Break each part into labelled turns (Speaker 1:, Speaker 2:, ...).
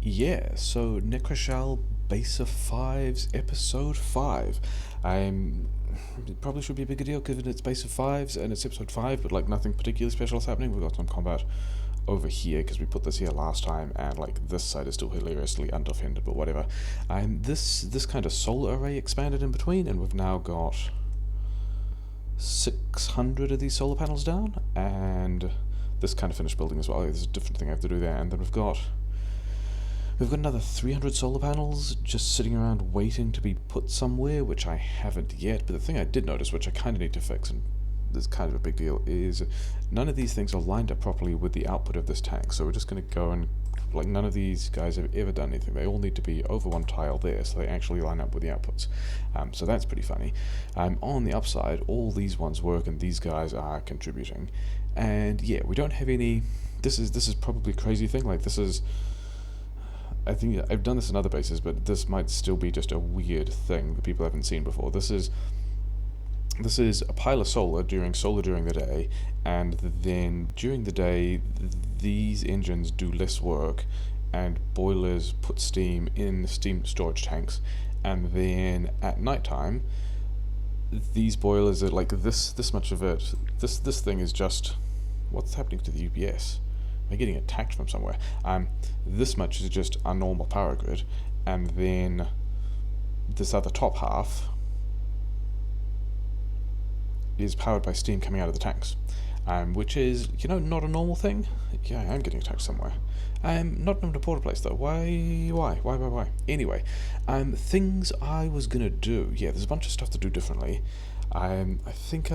Speaker 1: Yeah, so Necro-Schall Base of Fives, Episode 5. It probably should be a bigger deal given it's Base of Fives and it's Episode 5, but like nothing particularly special is happening. We've got some combat over here because we put this here last time, and like this side is still hilariously undefended, but whatever. This kind of solar array expanded in between, and we've now got 600 of these solar panels down, and this kind of finished building as well. There's a different thing I have to do there, and then we've got another 300 solar panels just sitting around waiting to be put somewhere, which I haven't yet. But the thing I did notice, which I kind of need to fix, and this is kind of a big deal, is none of these things are lined up properly with the output of this tank. So we're just going to go and, like, none of these guys have ever done anything. They all need to be over one tile there, so they actually line up with the outputs. So that's pretty funny. On the upside, all these ones work, and these guys are contributing. And yeah, we don't have any. This is probably a crazy thing. Like, this is. I think I've done this in other bases, but this might still be just a weird thing that people haven't seen before. This is a pile of solar during the day, and then during the day these engines do less work, and boilers put steam in steam storage tanks, and then at nighttime these boilers are like this much of it. This thing is just, what's happening to the UPS? Am I getting attacked from somewhere? This much is just a normal power grid, and then this other top half is powered by steam coming out of the tanks, which is, not a normal thing. Yeah, I am getting attacked somewhere. Not in a porta place though. Why? Anyway, things I was gonna do. Yeah, there's a bunch of stuff to do differently. I think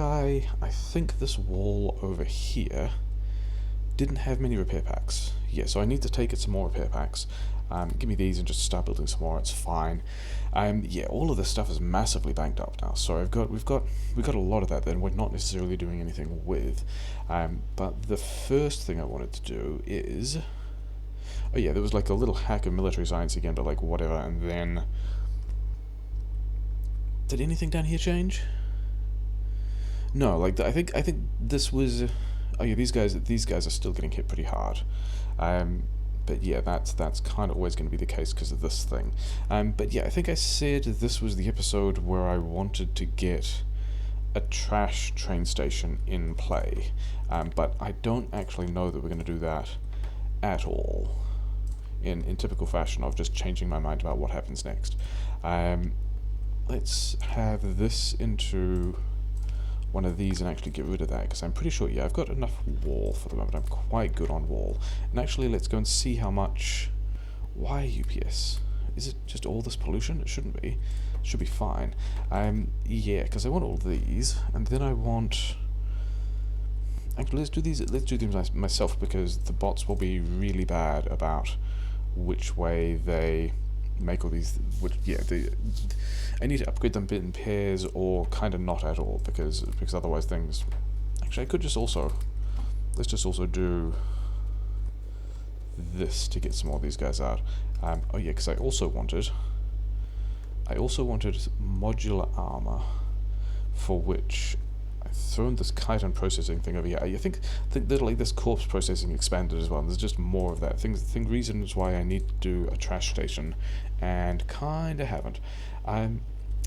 Speaker 1: this wall over here didn't have many repair packs. Yeah, so I need to take it some more repair packs. Give me these and just start building some more. It's fine. Yeah, all of this stuff is massively banked up now. So we've got a lot of that that we're not necessarily doing anything with. But the first thing I wanted to do is, oh yeah, there was like a little hack of military science again, but like whatever. And then, did anything down here change? No, like I think this was. Oh yeah, these guys are still getting hit pretty hard. But yeah, that's kind of always going to be the case because of this thing. But yeah, I think I said this was the episode where I wanted to get a trash train station in play. But I don't actually know that we're going to do that at all in typical fashion of just changing my mind about what happens next. Let's have this into one of these and actually get rid of that, because I'm pretty sure, yeah, I've got enough wall for the moment. I'm quite good on wall. And actually, let's go and see how much. Why UPS? Is it just all this pollution? It shouldn't be. It should be fine. Yeah, because I want all these, and then I want. Actually, let's do these myself, because the bots will be really bad about which way they make all these. I need to upgrade them in pairs or kind of not at all, because otherwise things. Actually, I could just also. Let's just also do this to get some more of these guys out. Oh yeah, because I also wanted modular armor, for which I've thrown this chitin processing thing over here. I think that like this corpse processing expanded as well, and there's just more of that. Reasons why I need to do a trash station, and kinda haven't.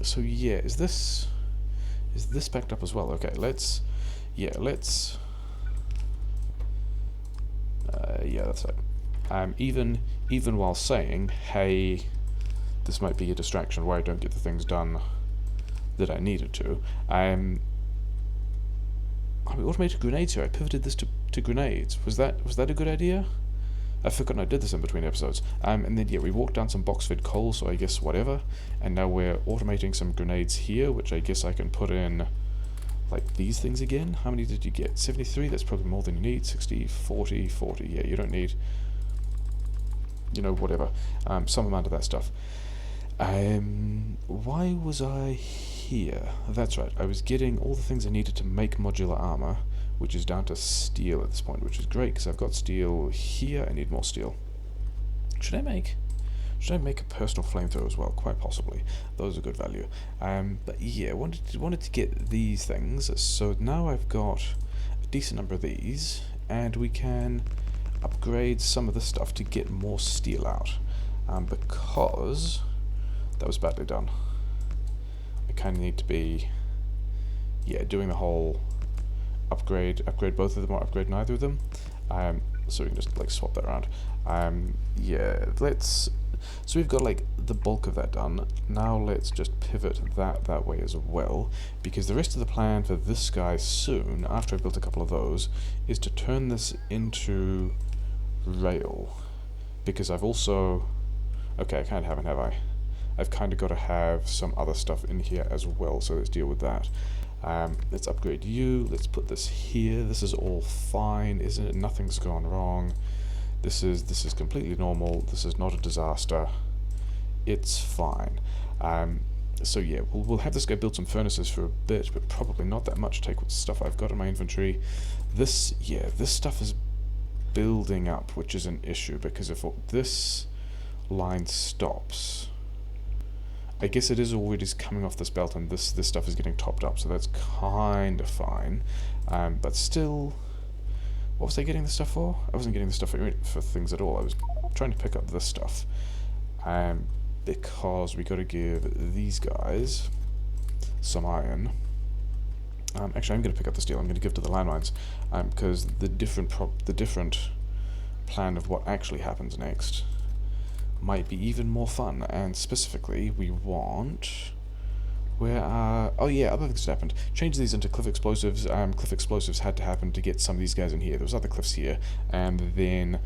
Speaker 1: So yeah, is this backed up as well? Okay, let's. Yeah, that's it. Even while saying, hey, this might be a distraction where I don't get the things done that I needed to. We automated grenades here. I pivoted this to grenades. Was that a good idea? I've forgotten I did this in between episodes. And then yeah, we walked down some box-fed coal, so I guess whatever. And now we're automating some grenades here, which I guess I can put in like these things again. How many did you get? 73? That's probably more than you need. 60, 40, 40. Yeah, you don't need, whatever. Some amount of that stuff. Why was I here? That's right. I was getting all the things I needed to make modular armor, which is down to steel at this point, which is great because I've got steel here. I need more steel. Should I make a personal flamethrower as well? Quite possibly. Those are good value. But yeah, wanted to get these things. So now I've got a decent number of these, and we can upgrade some of the stuff to get more steel out. because that was badly done. I kind of need to be, yeah, doing the whole upgrade both of them or upgrade neither of them. So we can just like swap that around. Yeah, so we've got like the bulk of that done. Now let's just pivot that way as well, because the rest of the plan for this guy soon, after I've built a couple of those, is to turn this into rail. Because I've also, okay, I kind of haven't, have I? I've kind of got to have some other stuff in here as well, so let's deal with that. Let's upgrade you, let's put this here. This is all fine, isn't it? Nothing's gone wrong. This is completely normal. This is not a disaster. It's fine. So yeah, we'll have this guy build some furnaces for a bit, but probably not that much. Take what stuff I've got in my inventory. This stuff is building up, which is an issue, because if this line stops, I guess it is already coming off this belt, and this stuff is getting topped up, so that's kind of fine. But still, what was I getting this stuff for? I wasn't getting the stuff for things at all. I was trying to pick up this stuff, because we got to give these guys some iron. Actually, I'm going to pick up the steel. I'm going to give to the landmines, because the different plan of what actually happens next might be even more fun. And specifically, we want, oh yeah, other things happened. Change these into cliff explosives. Cliff explosives had to happen to get some of these guys in here. There was other cliffs here, and then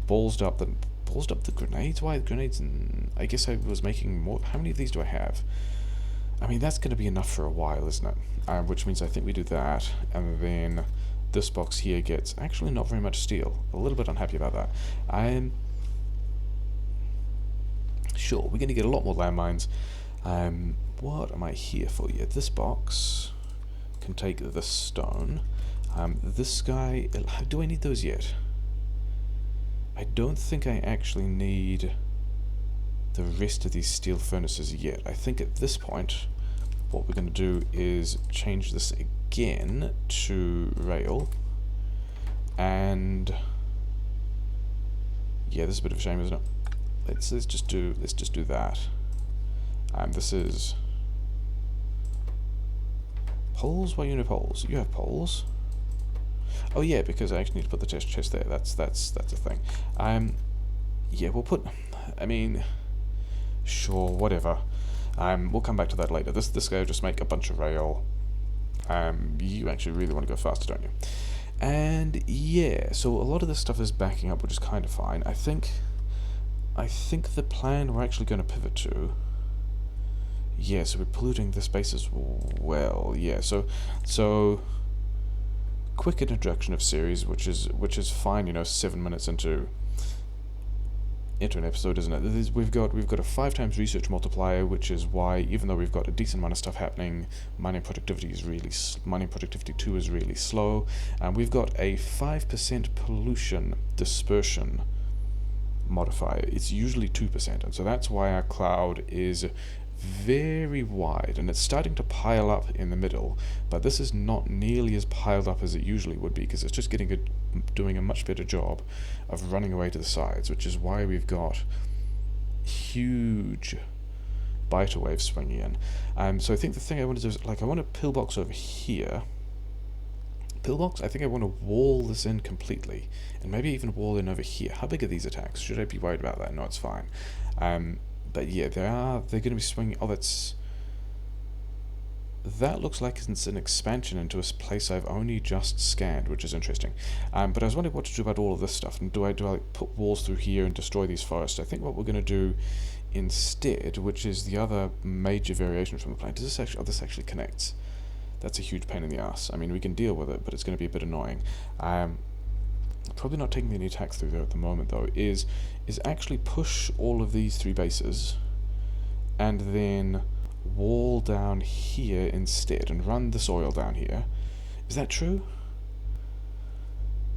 Speaker 1: ballsed up the grenades. Why the grenades? I guess I was making more. How many of these do I have? I mean, that's going to be enough for a while, isn't it? Which means I think we do that, and then this box here gets actually not very much steel. A little bit unhappy about that. Sure, we're going to get a lot more landmines. What am I here for yet? This box can take the stone. This guy, do I need those yet? I don't think I actually need the rest of these steel furnaces yet. I think at this point, what we're going to do is change this again to rail. And yeah, this is a bit of a shame, isn't it? Let's just do that. This is poles. Why you know poles? You have poles. Oh yeah, because I actually need to put the chest there. That's a thing. Yeah, we'll put. I mean, sure, whatever. We'll come back to that later. This guy will just make a bunch of rail. You actually really want to go faster, don't you? And yeah, so a lot of this stuff is backing up, which is kind of fine. I think the plan we're actually going to pivot to. Yeah, so we're polluting the space as well. Yeah, so quick introduction of series, which is fine. You know, 7 minutes into an episode, isn't it? We've got a 5 times research multiplier, which is why, even though we've got a decent amount of stuff happening, mining productivity 2 is really slow, and we've got a 5% pollution dispersion modifier. It's usually 2%, and so that's why our cloud is very wide, and it's starting to pile up in the middle, but this is not nearly as piled up as it usually would be, because it's just doing a much better job of running away to the sides, which is why we've got huge biter waves swinging in. So I think the thing I want to do is, like, I want a pillbox over here. Pillbox? I think I want to wall this in completely, and maybe even wall in over here. How big are these attacks? Should I be worried about that? No, it's fine. But yeah, they're going to be swinging. Oh, that looks like it's an expansion into a place I've only just scanned, which is interesting. But I was wondering what to do about all of this stuff. And do I like put walls through here and destroy these forests? I think what we're going to do instead, which is the other major variation from the plan. Does this actually? Oh, this actually connects. That's a huge pain in the ass. I mean, we can deal with it, but it's going to be a bit annoying. Probably not taking any attacks through there at the moment, though, is actually push all of these 3 bases and then wall down here instead and run the soil down here. Is that true?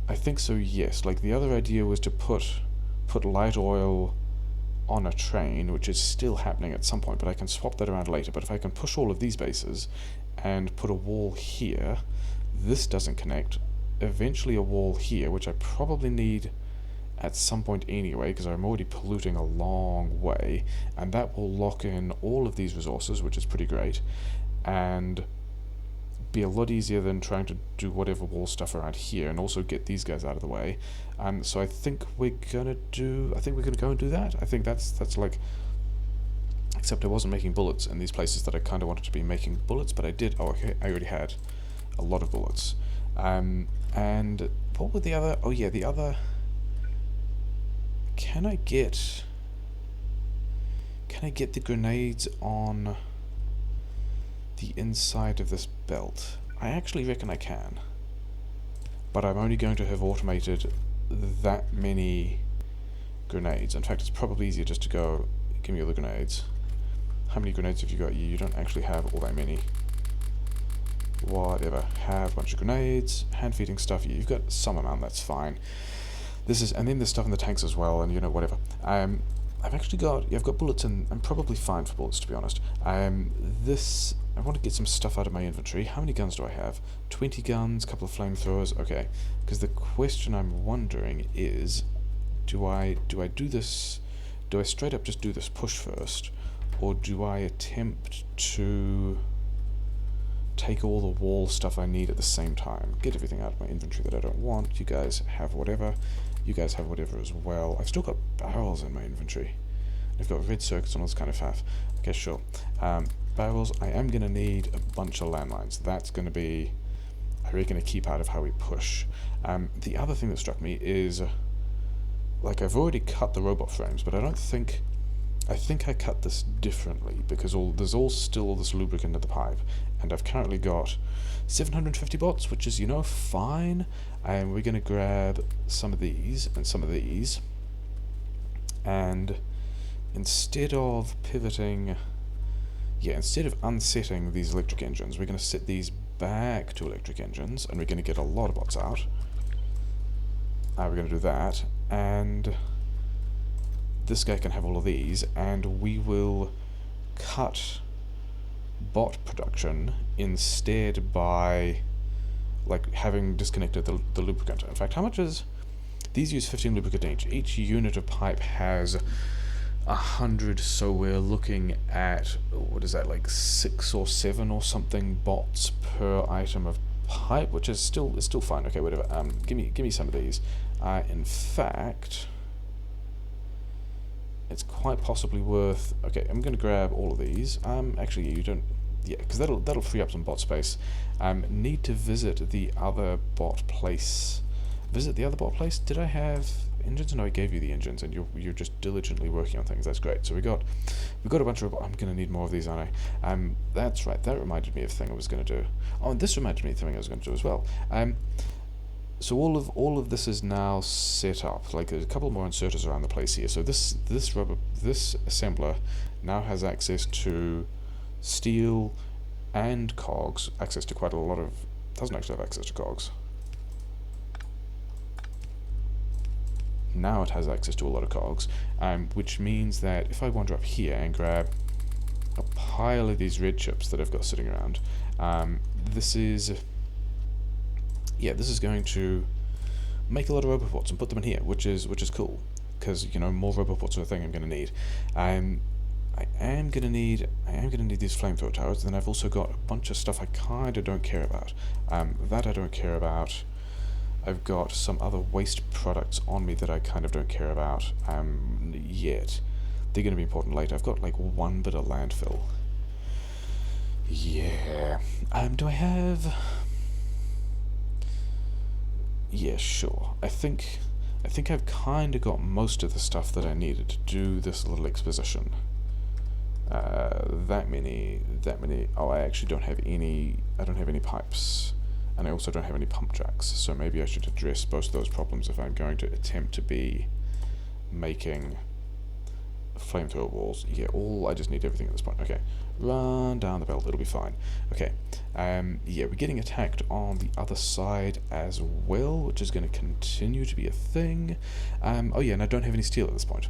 Speaker 1: I think so, yes. Like, the other idea was to put light oil on a train, which is still happening at some point, but I can swap that around later. But if I can push all of these bases and put a wall here, this doesn't connect. Eventually a wall here, which I probably need at some point anyway, because I'm already polluting a long way, and that will lock in all of these resources, which is pretty great, and be a lot easier than trying to do whatever wall stuff around here, and also get these guys out of the way. So I think we're gonna go and do that. I think that's like, except I wasn't making bullets in these places that I kind of wanted to be making bullets, but I did. Oh, okay, I already had a lot of bullets. And what were the other? Oh yeah, the other. Can I get the grenades on the inside of this belt? I actually reckon I can, but I'm only going to have automated that many grenades. In fact, it's probably easier just to go, give me all the grenades. How many grenades have you got? You don't actually have all that many. Whatever, have a bunch of grenades, hand feeding stuff. You've got some amount, that's fine. This is, and then there's stuff in the tanks as well, and whatever. I've got bullets, and I'm probably fine for bullets, to be honest. I want to get some stuff out of my inventory. How many guns do I have? 20 guns, a couple of flamethrowers. Okay, because the question I'm wondering is, do I do this? Do I straight up just do this push first, or do I attempt to take all the wall stuff I need at the same time? Get everything out of my inventory that I don't want. You guys have whatever. You guys have whatever as well. I've still got barrels in my inventory. I've got red circuits and all this kind of faff. Okay, sure. Barrels, I am going to need a bunch of landmines. That's going to be, I reckon, a key part of how we push. The other thing that struck me is, like, I've already cut the robot frames, but I think I cut this differently, because there's still all this lubricant in the pipe, and I've currently got 750 bots, which is, fine. And we're going to grab some of these and some of these, and instead of unsetting these electric engines, we're going to set these back to electric engines, and we're going to get a lot of bots out. We're going to do that, and this guy can have all of these, and we will cut bot production instead by, like, having disconnected the lubricant. In fact, how much is... These use 15 lubricant each. Each unit of pipe has 100, so we're looking at, what is that, like 6 or 7 or something bots per item of pipe, which is still fine. Okay, whatever. Give me some of these. In fact, it's quite possibly worth... Okay, I'm going to grab all of these. Actually, you don't... Yeah, because that'll free up some bot space. Need to visit the other bot place. Visit the other bot place? Did I have engines? No, I gave you the engines, and you're just diligently working on things. That's great. So we've got a bunch of... I'm going to need more of these, aren't I? That's right. That reminded me of a thing I was going to do. Oh, and this reminded me of a thing I was going to do as well. So all of this is now set up. Like, there's a couple more inserters around the place here. So this assembler now has access to steel and cogs. Access to quite a lot of... Doesn't actually have access to cogs. Now it has access to a lot of cogs, which means that if I wander up here and grab a pile of these red chips that I've got sitting around, this is going to make a lot of roboports and put them in here, which is cool, because more roboports are a thing I'm going to need. I am going to need these flamethrower towers. Then I've also got a bunch of stuff I kind of don't care about. That I don't care about. I've got some other waste products on me that I kind of don't care about yet. They're going to be important later. I've got like one bit of landfill. Yeah. Do I have... Yeah, sure. I think I've kind of got most of the stuff that I needed to do this little exposition. That many. Oh, I actually don't have any. I don't have any pipes, and I also don't have any pump jacks. So maybe I should address both of those problems if I'm going to attempt to be making flamethrower walls. Yeah, I just need everything at this point. Okay, run down the belt. It'll be fine. Okay. Yeah, we're getting attacked on the other side as well, which is going to continue to be a thing. Oh yeah, and I don't have any steel at this point.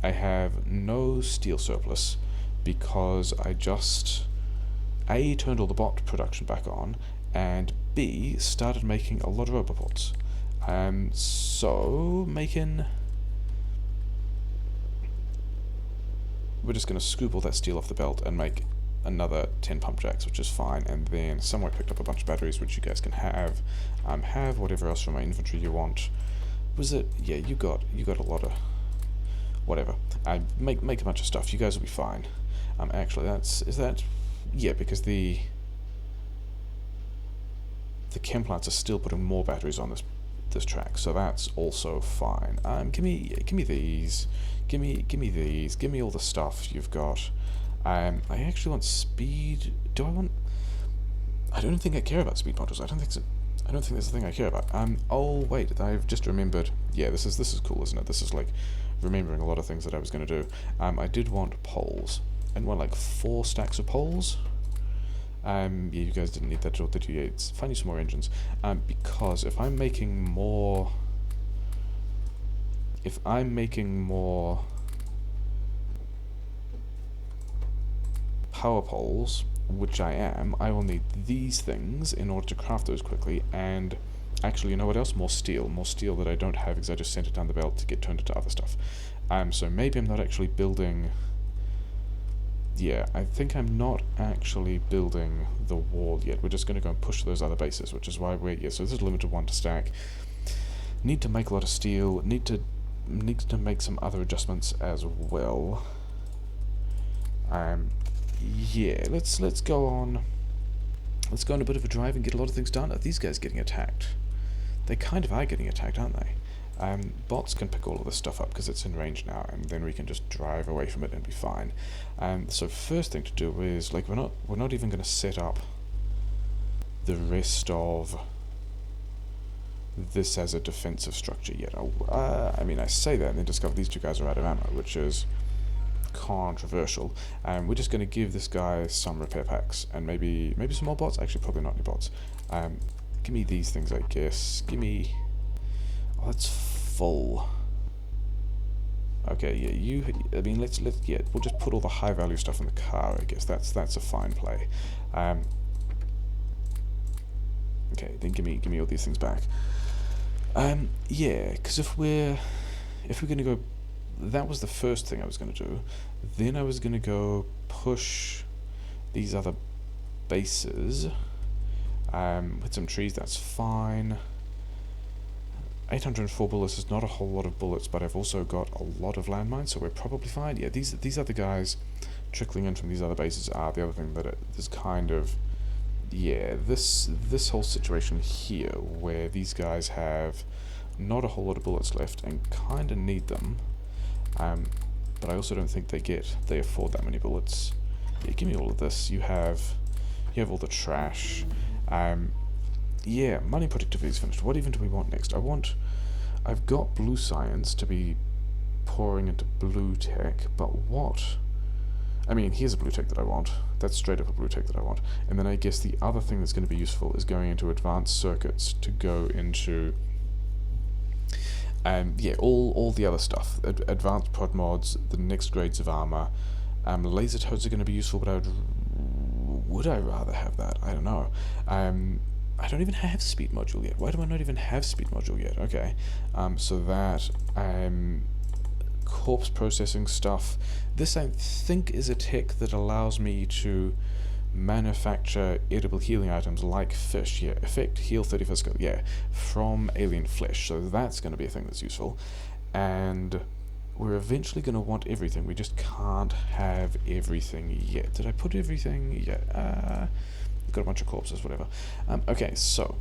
Speaker 1: I have no steel surplus because I just A, turned all the bot production back on, and B, started making a lot of roboports. So making we're just going to scoop all that steel off the belt and make another 10 pump jacks, which is fine, and then somewhere I picked up a bunch of batteries, which you guys can have. Have whatever else from my inventory you want. Was it? Yeah, you got a lot of whatever. Make a bunch of stuff. You guys will be fine. Actually, is that? Yeah, because the chem plants are still putting more batteries on this track, so that's also fine. Give me these. Give me these. Give me all the stuff you've got. I actually want speed. Do I want? I don't think I care about speed modules. I don't think so. I don't think that's the thing I care about. Oh wait, I've just remembered. Yeah, this is cool, isn't it? This is like remembering a lot of things that I was going to do. I did want poles. And want like 4 stacks of poles. Yeah, you guys didn't need that at all, did you? Yeah, it's find you some more engines. Because if I'm making more power poles, which I am, I will need these things in order to craft those quickly. And actually, you know what else? More steel that I don't have because I just sent it down the belt to get turned into other stuff. So maybe I'm not actually building. Yeah, I think I'm not actually building the wall yet. We're just going to go and push those other bases, which is why we're... Yeah, so this is limited 1 to stack. Need to make a lot of steel. Need to make some other adjustments as well. Yeah, let's go on... Let's go on a bit of a drive and get a lot of things done. Are these guys getting attacked? They kind of are getting attacked, aren't they? Bots can pick all of this stuff up because it's in range now, and then we can just drive away from it and be fine. So first thing to do is, like, we're not even going to set up the rest of this as a defensive structure yet. I mean, I say that and then discover these 2 guys are out of ammo, which is controversial. We're just going to give this guy some repair packs and maybe some more bots. Actually, probably not any bots. Give me these things, I guess. Give me... Oh, that's full. Okay, yeah, I mean, let's yeah, we'll just put all the high value stuff in the car, I guess. That's a fine play. Okay, then give me all these things back. Yeah, because if we're gonna go, that was the first thing I was gonna do. Then I was gonna go push these other bases with some trees. That's fine. 804 bullets is not a whole lot of bullets, but I've also got a lot of landmines, so we're probably fine. Yeah, these other guys trickling in from these other bases are the other thing that is kind of... Yeah, this whole situation here, where these guys have not a whole lot of bullets left and kind of need them, but I also don't think they afford that many bullets. Yeah, give me all of this. You have all the trash. Yeah, money productivity is finished. What even do we want next? I've got blue science to be pouring into blue tech, but what? I mean, here's a blue tech that I want. That's straight up a blue tech that I want. And then I guess the other thing that's going to be useful is going into advanced circuits to go into... yeah, all the other stuff. Advanced prod mods, the next grades of armor. Laser toads are going to be useful, but would I rather have that? I don't know. I don't even have speed module yet. Why do I not even have speed module yet? Okay. So that corpse processing stuff. This I think is a tech that allows me to manufacture edible healing items like fish. Yeah, effect heal 30 physical. Yeah, from alien flesh. So that's going to be a thing that's useful. And we're eventually going to want everything. We just can't have everything yet. Did I put everything? Yeah. Got a bunch of corpses, whatever. Okay, so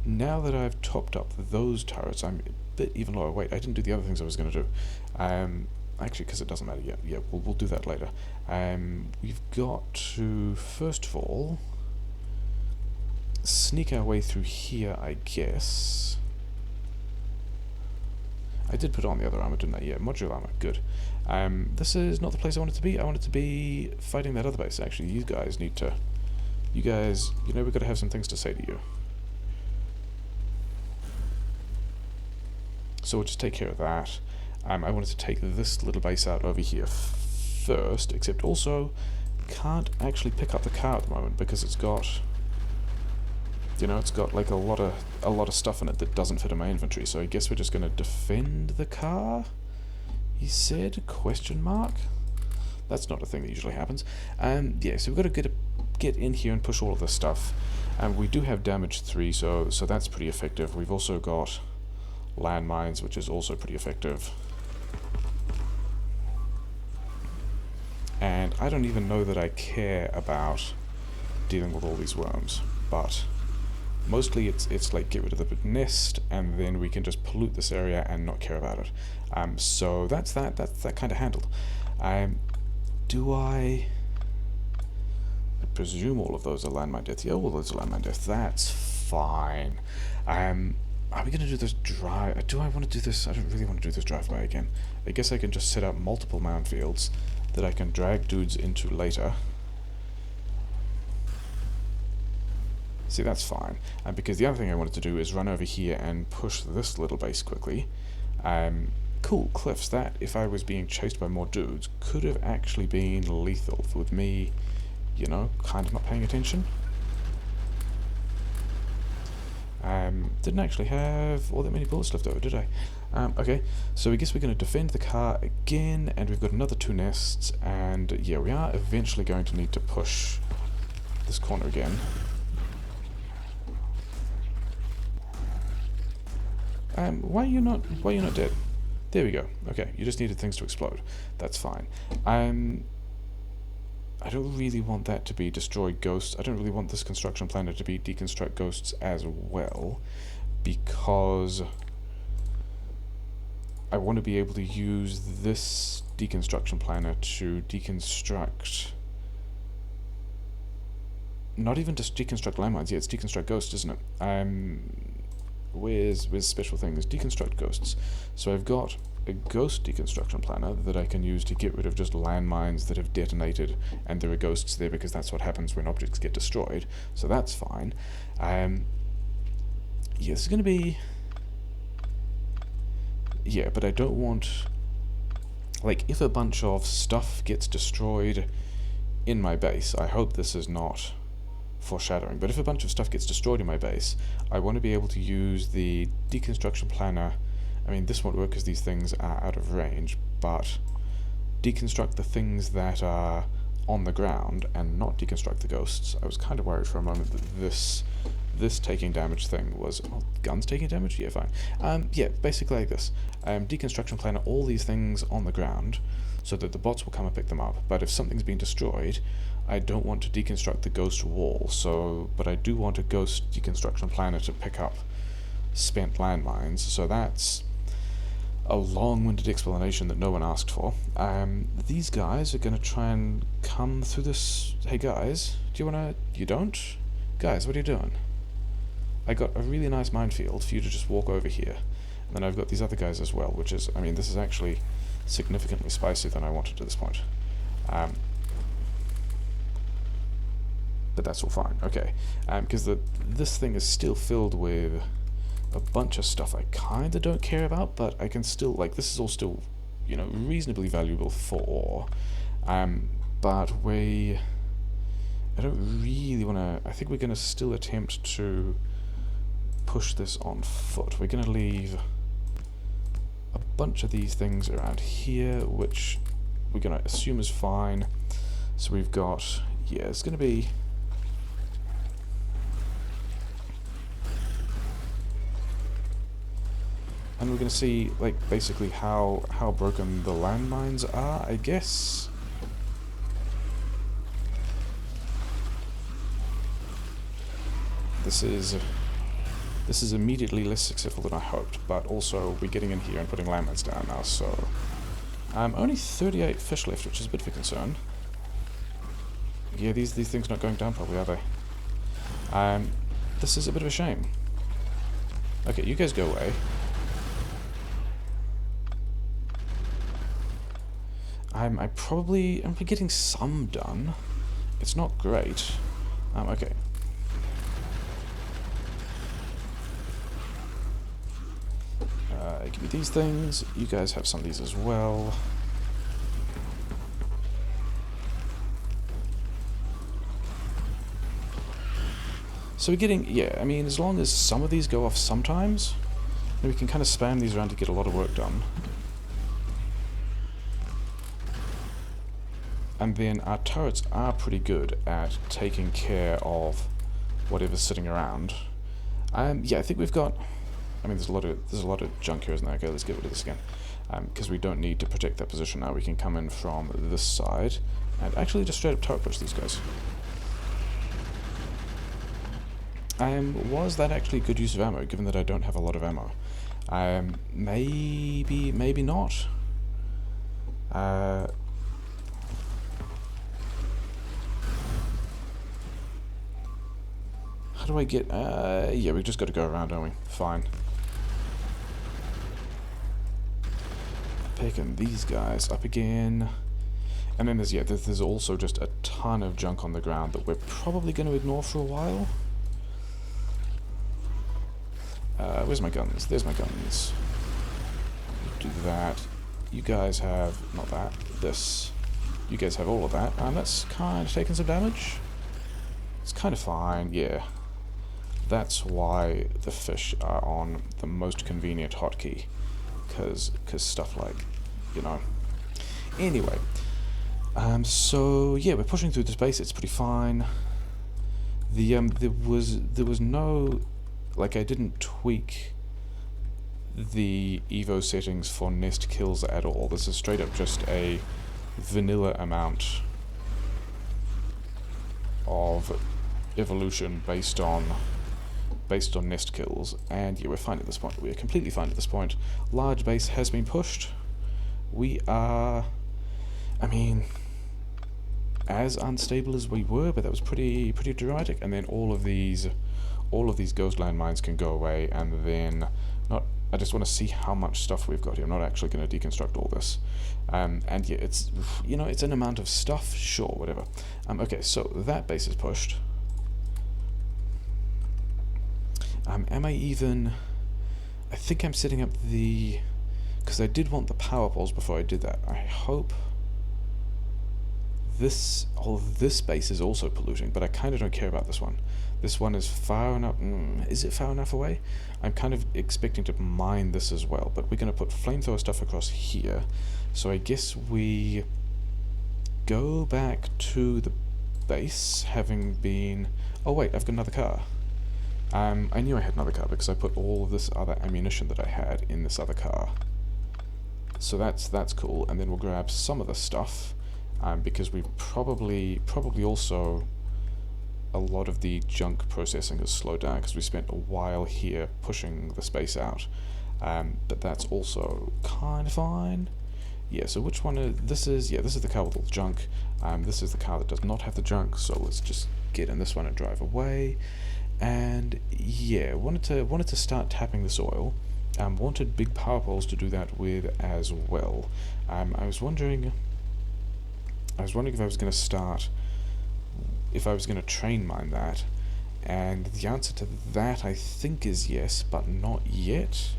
Speaker 1: now that I've topped up those turrets, I'm a bit even lower. Wait, I didn't do the other things I was going to do. Actually, because it doesn't matter yet. Yeah, we'll do that later. We've got to, first of all, sneak our way through here, I guess. I did put on the other armor, didn't I? Yeah, modular armor, good. This is not the place I wanted to be. I wanted to be fighting that other base. Actually, you guys need to... You guys, you know, we've got to have some things to say to you. So we'll just take care of that. I wanted to take this little base out over here first, except also can't actually pick up the car at the moment because it's got... You know, it's got like a lot of stuff in it that doesn't fit in my inventory, so I guess we're just going to defend the car? He said question mark? That's not a thing that usually happens. Yeah, so we've got to get in here and push all of this stuff. And we do have damage 3, so that's pretty effective. We've also got landmines, which is also pretty effective. And I don't even know that I care about dealing with all these worms, but mostly it's like get rid of the nest, and then we can just pollute this area and not care about it. So that's that kind of handled. Do I presume all of those are landmine death? Yeah, all those are landmine death. That's fine. Are we going to do this drive? Do I want to do this? I don't really want to do this drive-by again. I guess I can just set up multiple mound fields that I can drag dudes into later. See, that's fine. Because the other thing I wanted to do is run over here and push this little base quickly. Cool, cliffs. That, if I was being chased by more dudes, could have actually been lethal with me, you know, kind of not paying attention. Didn't actually have all that many bullets left over, did I? Okay, so I guess we're going to defend the car again, and we've got another 2 nests, and yeah, we are eventually going to need to push this corner again. Why are you not dead? There we go. Okay, you just needed things to explode. That's fine. I don't really want that to be destroy ghosts. I don't really want this construction planner to be deconstruct ghosts as well, because I want to be able to use this deconstruction planner to deconstruct, not even just deconstruct landmines. Yeah, it's deconstruct ghosts, isn't it? Where's special things? Deconstruct ghosts. So I've got a ghost deconstruction planner that I can use to get rid of just landmines that have detonated, and there are ghosts there because that's what happens when objects get destroyed. So that's fine. Yeah, this is going to be... Yeah, but I don't want... Like, if a bunch of stuff gets destroyed in my base, I hope this is not foreshadowing, but if a bunch of stuff gets destroyed in my base, I want to be able to use the deconstruction planner. I mean, this won't work because these things are out of range, but deconstruct the things that are on the ground and not deconstruct the ghosts. I was kind of worried for a moment that this taking damage thing was... Oh, guns taking damage? Yeah, fine. Yeah, basically like this. Deconstruction planner all these things on the ground so that the bots will come and pick them up, but if something's been destroyed, I don't want to deconstruct the ghost wall, but I do want a ghost deconstruction planner to pick up spent landmines, so that's a long-winded explanation that no one asked for. These guys are going to try and come through this... Hey guys, do you want to... You don't? Guys, what are you doing? I got a really nice minefield for you to just walk over here, and then I've got these other guys as well, which is... I mean, this is actually significantly spicier than I wanted at this point. But that's all fine, okay. Because this thing is still filled with a bunch of stuff I kind of don't care about, but I can still, like, this is all still, you know, reasonably valuable for ore. But I don't really want to... I think we're going to still attempt to push this on foot. We're going to leave a bunch of these things around here, which we're going to assume is fine. So we've got... Yeah, it's going to be... And we're going to see, like, basically how broken the landmines are, I guess. This is immediately less successful than I hoped, but also we're getting in here and putting landmines down now, so... only 38 fish left, which is a bit of a concern. Yeah, these things not going down properly, are they? This is a bit of a shame. Okay, you guys go away. I'm getting some done. It's not great. Okay. Give me these things. You guys have some of these as well. So we're getting, yeah, I mean, as long as some of these go off sometimes, then we can kind of spam these around to get a lot of work done. And then our turrets are pretty good at taking care of whatever's sitting around. Yeah, I think we've got... I mean, there's a lot of junk here, isn't there? Okay, let's get rid of this again. Because we don't need to protect that position now. We can come in from this side and actually just straight up turret push these guys. Was that actually good use of ammo, given that I don't have a lot of ammo? Maybe not. How do I get... yeah, we've just got to go around, don't we? Fine. Picking these guys up again. And then there's also just a ton of junk on the ground that we're probably going to ignore for a while. Where's my guns? There's my guns. Do that. You guys have... not that. This. You guys have all of that. And that's kind of taking some damage. It's kind of fine, yeah. That's why the fish are on the most convenient hotkey. Because stuff like, you know. Anyway. So, yeah, we're pushing through this base. It's pretty fine. There was no... like, I didn't tweak the Evo settings for nest kills at all. This is straight up just a vanilla amount of evolution based on nest kills, and yeah, we're fine at this point. We are completely fine at this point. Large base has been pushed. We are, I mean, as unstable as we were, but that was pretty dramatic. And then all of these ghost landmines can go away, and then I just want to see how much stuff we've got here. I'm not actually going to deconstruct all this. And yeah, it's, you know, it's an amount of stuff, sure, whatever. Okay, so that base is pushed. Am I even... I think I'm setting up the... because I did want the power poles before I did that. I hope... all of this base is also polluting, but I kind of don't care about this one. This one is far enough... is it far enough away? I'm kind of expecting to mine this as well, but we're going to put flamethrower stuff across here. So I guess we go back to the base, having been... oh wait, I've got another car. I knew I had another car because I put all of this other ammunition that I had in this other car. So that's cool, and then we'll grab some of the stuff. Because we probably also, a lot of the junk processing has slowed down because we spent a while here pushing the space out. But that's also kind of fine. Yeah, so which one this is the car with all the junk. This is the car that does not have the junk, so let's just get in this one and drive away. And yeah, wanted to start tapping the soil. Wanted big power poles to do that with as well. I was wondering if I was going to start, if I was going to train mine that, and the answer to that I think is yes, but not yet.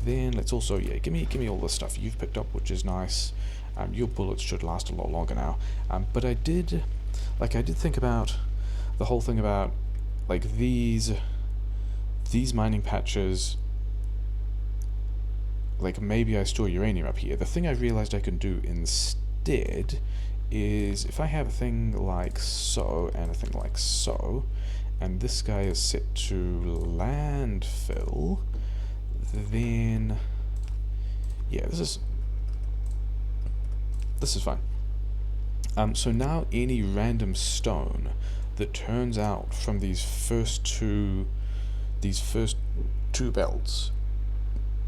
Speaker 1: Then let's also, yeah, give me all the stuff you've picked up, which is nice. Your bullets should last a lot longer now. But I did think about the whole thing about, like, these mining patches. Like, maybe I store uranium up here. The thing I realized I can do instead is, if I have a thing like so, and a thing like so, and this guy is set to landfill, then, yeah, this is fine. So now any random stone that turns out from these first two belts,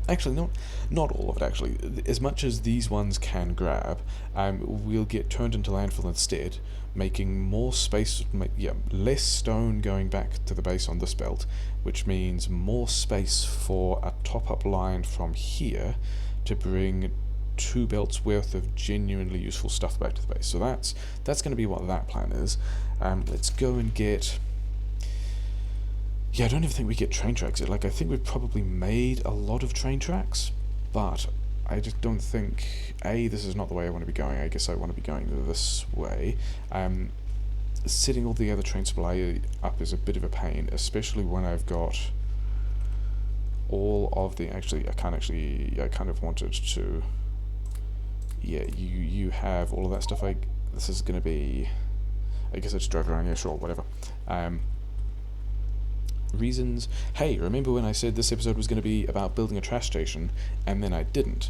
Speaker 1: actually, not all of it, actually. As much as these ones can grab, we'll get turned into landfill instead, making more space, less stone going back to the base on this belt, which means more space for a top-up line from here to bring 2 belts worth of genuinely useful stuff back to the base. So that's going to be what that plan is. Let's go and get... yeah, I don't even think we get train tracks. Like, I think we've probably made a lot of train tracks, but I just don't think... this is not the way I want to be going. I guess I want to be going this way. Setting all the other train supply up is a bit of a pain, especially when I've got all of the... actually, I kind of wanted to... yeah, you have all of that stuff. This is going to be, I guess I just drove around here, sure, whatever. Reasons. Hey, remember when I said this episode was going to be about building a trash station, and then I didn't?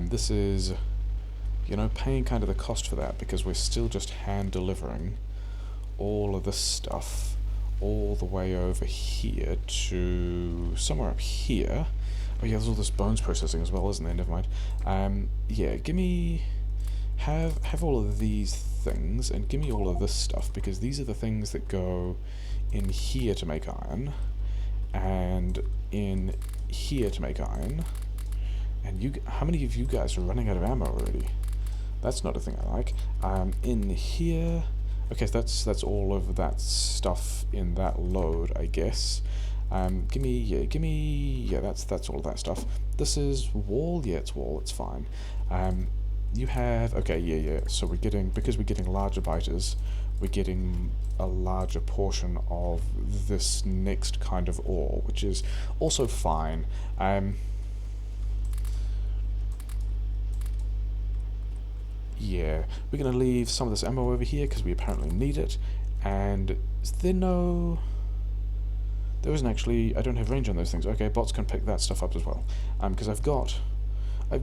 Speaker 1: This is, you know, paying kind of the cost for that, because we're still just hand delivering all of this stuff all the way over here to somewhere up here. Oh yeah, there's all this bones processing as well, isn't there? Never mind. Yeah, give me... Have all of these things, and give me all of this stuff, because these are the things that go in here to make iron, and in here to make iron. And how many of you guys are running out of ammo already? That's not a thing I like. In here... Okay, so that's all of that stuff in that load, I guess. Give me, that's all of that stuff. This is wall, yeah, it's wall, it's fine. You have, okay, yeah, so because we're getting larger biters, we're getting a larger portion of this next kind of ore, which is also fine. Yeah, we're going to leave some of this ammo over here because we apparently need it. And is there no... There isn't actually... I don't have range on those things. Okay, bots can pick that stuff up as well. Because I've got... I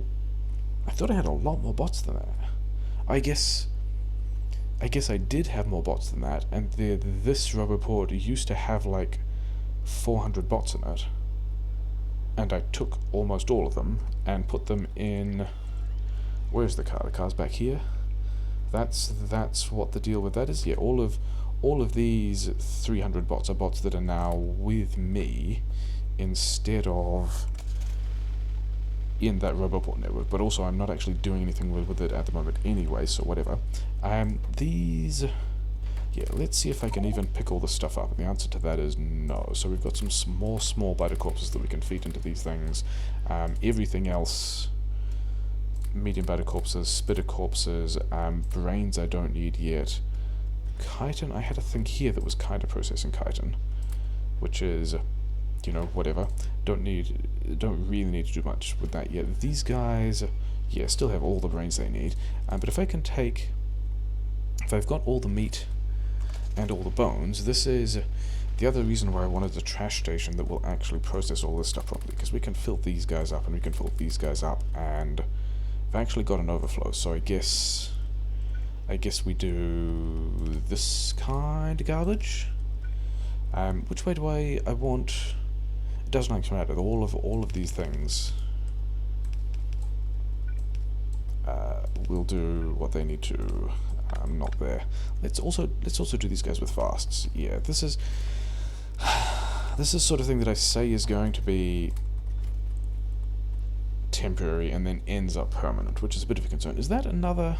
Speaker 1: thought I had a lot more bots than that. I guess I did have more bots than that, and this roboport used to have like 400 bots in it. And I took almost all of them and put them in... Where's the car? The car's back here. That's what the deal with that is. Yeah, all of these 300 bots are bots that are now with me instead of in that roboport network. But also, I'm not actually doing anything with it at the moment anyway, so whatever. These... Yeah, let's see if I can even pick all this stuff up. And the answer to that is no. So we've got some small biter corpses that we can feed into these things. Everything else... Medium biter corpses, spitter corpses, brains I don't need yet. Chitin, I had a thing here that was kind of processing chitin, which is, you know, whatever. Don't really need to do much with that yet. These guys, yeah, still have all the brains they need. But if I've got all the meat and all the bones, this is the other reason why I wanted a trash station that will actually process all this stuff properly, because we can fill these guys up and we can fill these guys up, and I've actually got an overflow, so I guess we do this kind of garbage. Which way do I want? It doesn't actually matter. All of these things will do what they need to. Not there. Let's also do these guys with fasts. Yeah, this is sort of thing that I say is going to be temporary and then ends up permanent, which is a bit of a concern. Is that another...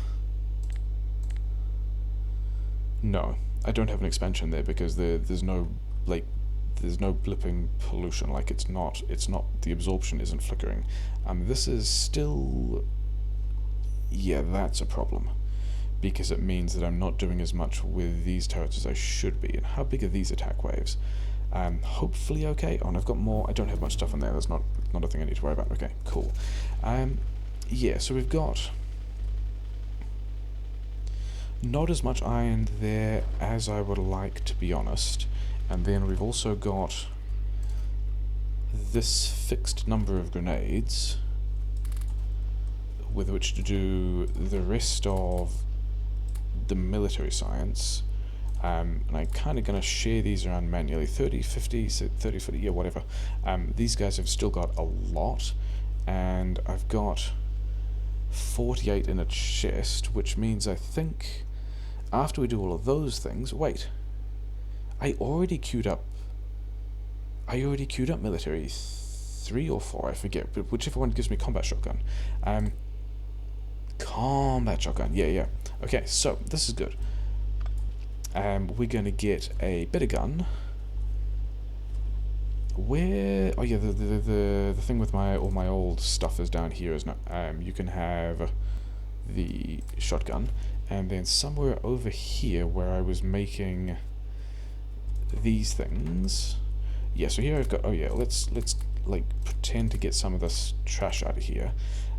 Speaker 1: No, I don't have an expansion there because there's no blipping pollution. Like it's not the absorption isn't flickering. This is still... Yeah, that's a problem, because it means that I'm not doing as much with these turrets as I should be. And how big are these attack waves? Hopefully okay. Oh, and I've got more. I don't have much stuff in there. That's not a thing I need to worry about. Okay, cool. Yeah, so we've got not as much iron there as I would like, to be honest. And then we've also got this fixed number of grenades with which to do the rest of the military science. And I'm kind of going to share these around manually. 30, 50, 30, 40, yeah, whatever. These guys have still got a lot, and I've got 48 in a chest, which means I think after we do all of those things... Wait. I already queued up military 3 or 4, I forget, but whichever one gives me combat shotgun. Combat shotgun, yeah. Okay, so this is good. We're going to get a better gun. Where... Oh yeah, the thing with all my old stuff is down here, isn't it? You can have the shotgun, and then somewhere over here where I was making these things... Yeah, so here I've got... Oh yeah, let's like pretend to get some of this trash out of here.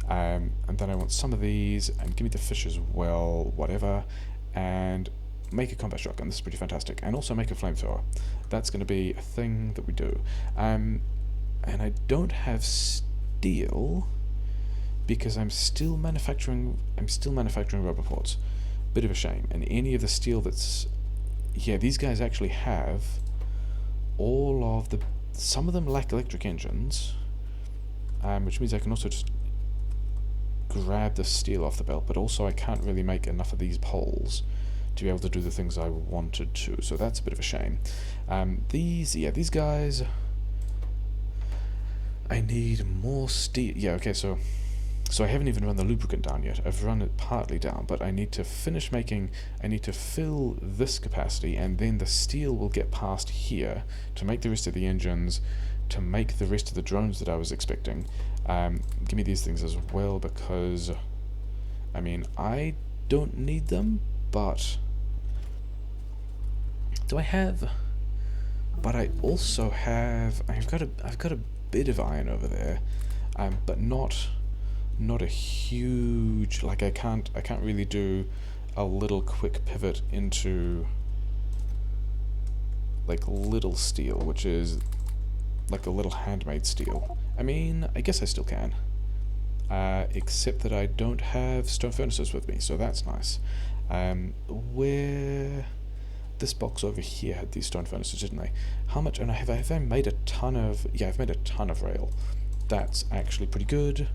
Speaker 1: And then I want some of these, and give me the fish as well, whatever, and make a combat shotgun. This is pretty fantastic. And also make a flamethrower. That's going to be a thing that we do. And I don't have steel because I'm still manufacturing rubber ports. Bit of a shame. And any of the steel that's... Yeah, these guys actually have all of the... Some of them lack electric engines, which means I can also just grab the steel off the belt, but also I can't really make enough of these poles to be able to do the things I wanted to, so that's a bit of a shame. These guys, I need more steel. Yeah, okay, so I haven't even run the lubricant down yet. I've run it partly down, but I need to finish making, I need to fill this capacity, and then the steel will get past here to make the rest of the engines, to make the rest of the drones that I was expecting. Give me these things as well, because, I mean, I don't need them, but do I have... But I also have... I've got a bit of iron over there, but not a huge... Like, I can't really do a little quick pivot into, like, little steel, which is like a little handmade steel. I mean, I guess I still can. Except that I don't have stone furnaces with me, so that's nice. Where... This box over here had these stone furnaces, didn't they? How much... And have I made a ton of... Yeah, I've made a ton of rail. That's actually pretty good.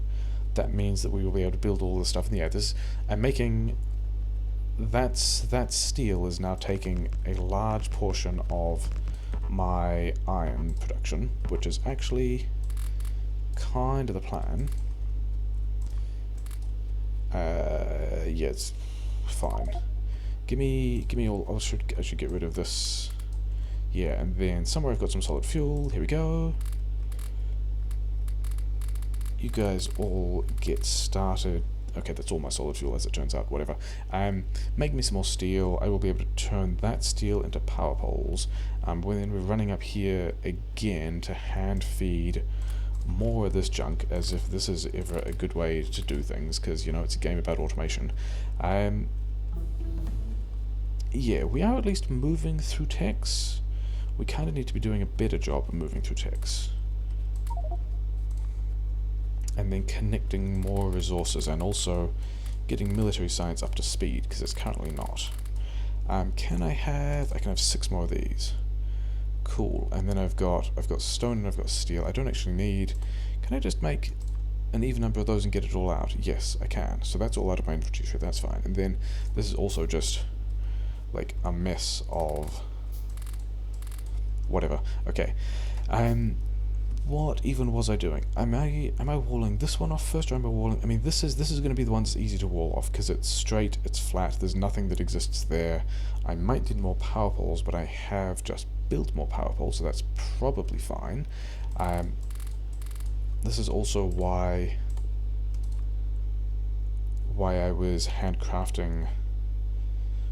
Speaker 1: That means that we will be able to build all the stuff in the air. I'm making... That steel is now taking a large portion of my iron production, which is actually kind of the plan. Yeah, it's fine. Give me all... I should get rid of this. Yeah, and then somewhere I've got some solid fuel. Here we go. You guys all get started. Okay, that's all my solid fuel as it turns out, whatever. Make me some more steel. I will be able to turn that steel into power poles. Then we're running up here again to hand feed more of this junk, as if this is ever a good way to do things, because, you know, it's a game about automation. Yeah, we are at least moving through techs. We kind of need to be doing a better job of moving through techs. And then connecting more resources, and also getting military science up to speed, because it's currently not. I can have 6 more of these. Cool. And then I've got stone and I've got steel. I don't actually need... Can I just make an even number of those and get it all out? Yes, I can. So that's all out of my inventory, so that's fine. And then this is also just like a mess of whatever. Okay. What even was I doing? Am I walling this one off first, or am I walling... I mean, this is going to be the one that's easy to wall off, because it's straight, it's flat, there's nothing that exists there. I might need more power poles, but I have just built more power poles, so that's probably fine. This is also why I was handcrafting...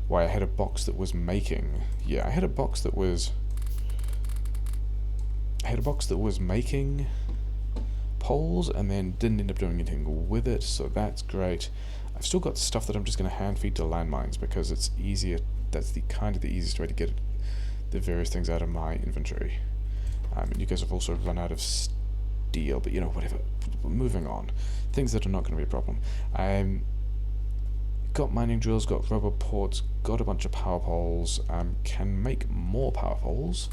Speaker 1: Why I had a box that was making... Yeah, I had a box that was making poles, and then didn't end up doing anything with it, so that's great. I've still got stuff that I'm just going to hand feed to landmines, because it's easier. That's the easiest way to get the various things out of my inventory. And you guys have also run out of steel, but you know, whatever. Moving on. Things that are not going to be a problem. Got mining drills, got rubber ports, got a bunch of power poles. Can make more power poles,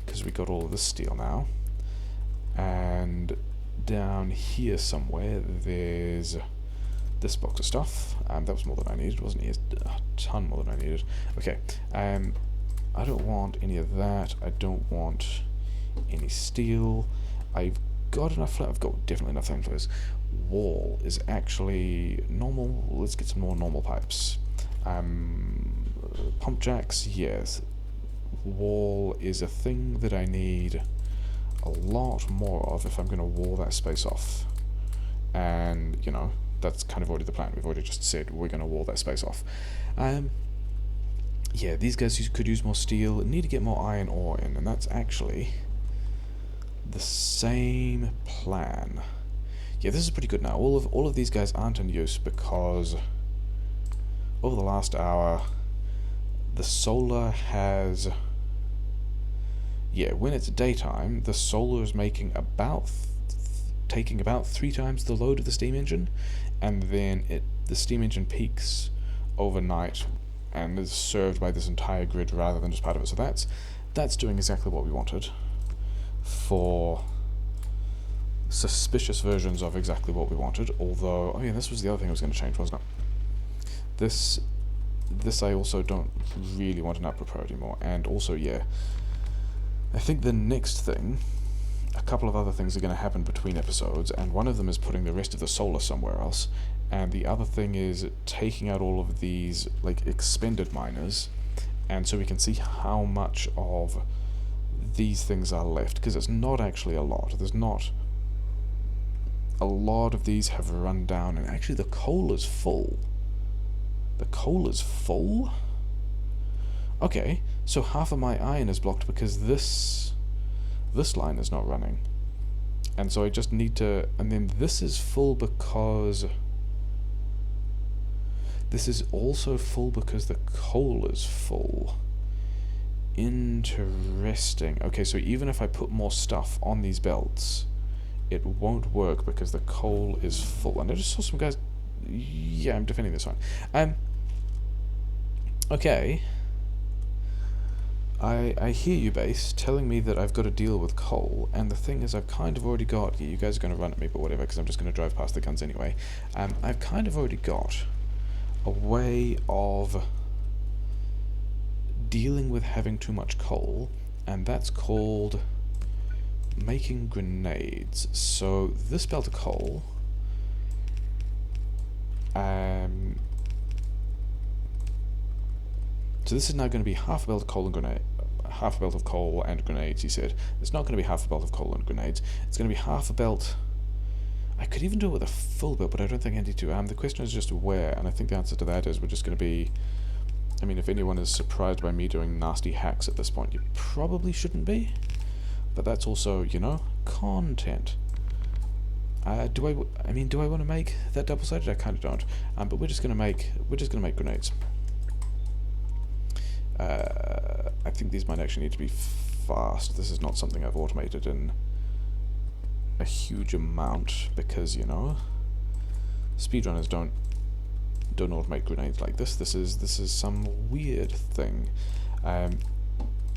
Speaker 1: because we got all of this steel now. And down here somewhere there's this box of stuff. That was more than I needed, wasn't it? A ton more than I needed. Okay. I don't want any of that. I don't want any steel. I've got enough. I've got definitely enough flames. Wall is actually normal. Let's get some more normal pipes. Pump jacks, yes. Wall is a thing that I need a lot more of if I'm going to wall that space off. And, you know, that's kind of already the plan. We've already just said we're going to wall that space off. Yeah, these guys could use more steel. Need to get more iron ore in, and that's actually the same plan. Yeah, this is pretty good now. All of these guys aren't in use because over the last hour, the solar has... Yeah, when it's daytime, the solar is making about... taking about 3 times the load of the steam engine, and then the steam engine peaks overnight and is served by this entire grid rather than just part of it. So that's doing exactly what we wanted for suspicious versions of exactly what we wanted, although, oh yeah, this was the other thing I was going to change, wasn't it? This I also don't really want an upper priority anymore, and also, yeah, I think the next thing, a couple of other things are going to happen between episodes, and one of them is putting the rest of the solar somewhere else, and the other thing is taking out all of these, like, expended miners, and so we can see how much of these things are left, because it's not actually a lot. There's not... A lot of these have run down, and actually the coal is full. The coal is full? Okay, so half of my iron is blocked because this line is not running. And so I just need to... And then this is full because... This is also full because the coal is full. Interesting. Okay, so even if I put more stuff on these belts, it won't work because the coal is full. And I just saw some guys... Yeah, I'm defending this one. Okay. I hear you, base, telling me that I've got to deal with coal, and the thing is I've kind of already got... Yeah, you guys are going to run at me, but whatever, because I'm just going to drive past the guns anyway. I've kind of already got a way of dealing with having too much coal, and that's called making grenades. So this belt of coal, so this is now going to be half a belt of coal and grenade, half a belt of coal and grenades. He said it's not going to be half a belt of coal and grenades. It's going to be half a belt. I could even do it with a full belt, but I don't think I need to. The question is just where, and I think the answer to that is we're just going to be... I mean, if anyone is surprised by me doing nasty hacks at this point, you probably shouldn't be. But that's also, you know, content. Do I want to make that double-sided? I kind of don't. But we're just going to make grenades. I think these might actually need to be fast. This is not something I've automated in a huge amount because, you know, speedrunners don't automate grenades like this. This is some weird thing. We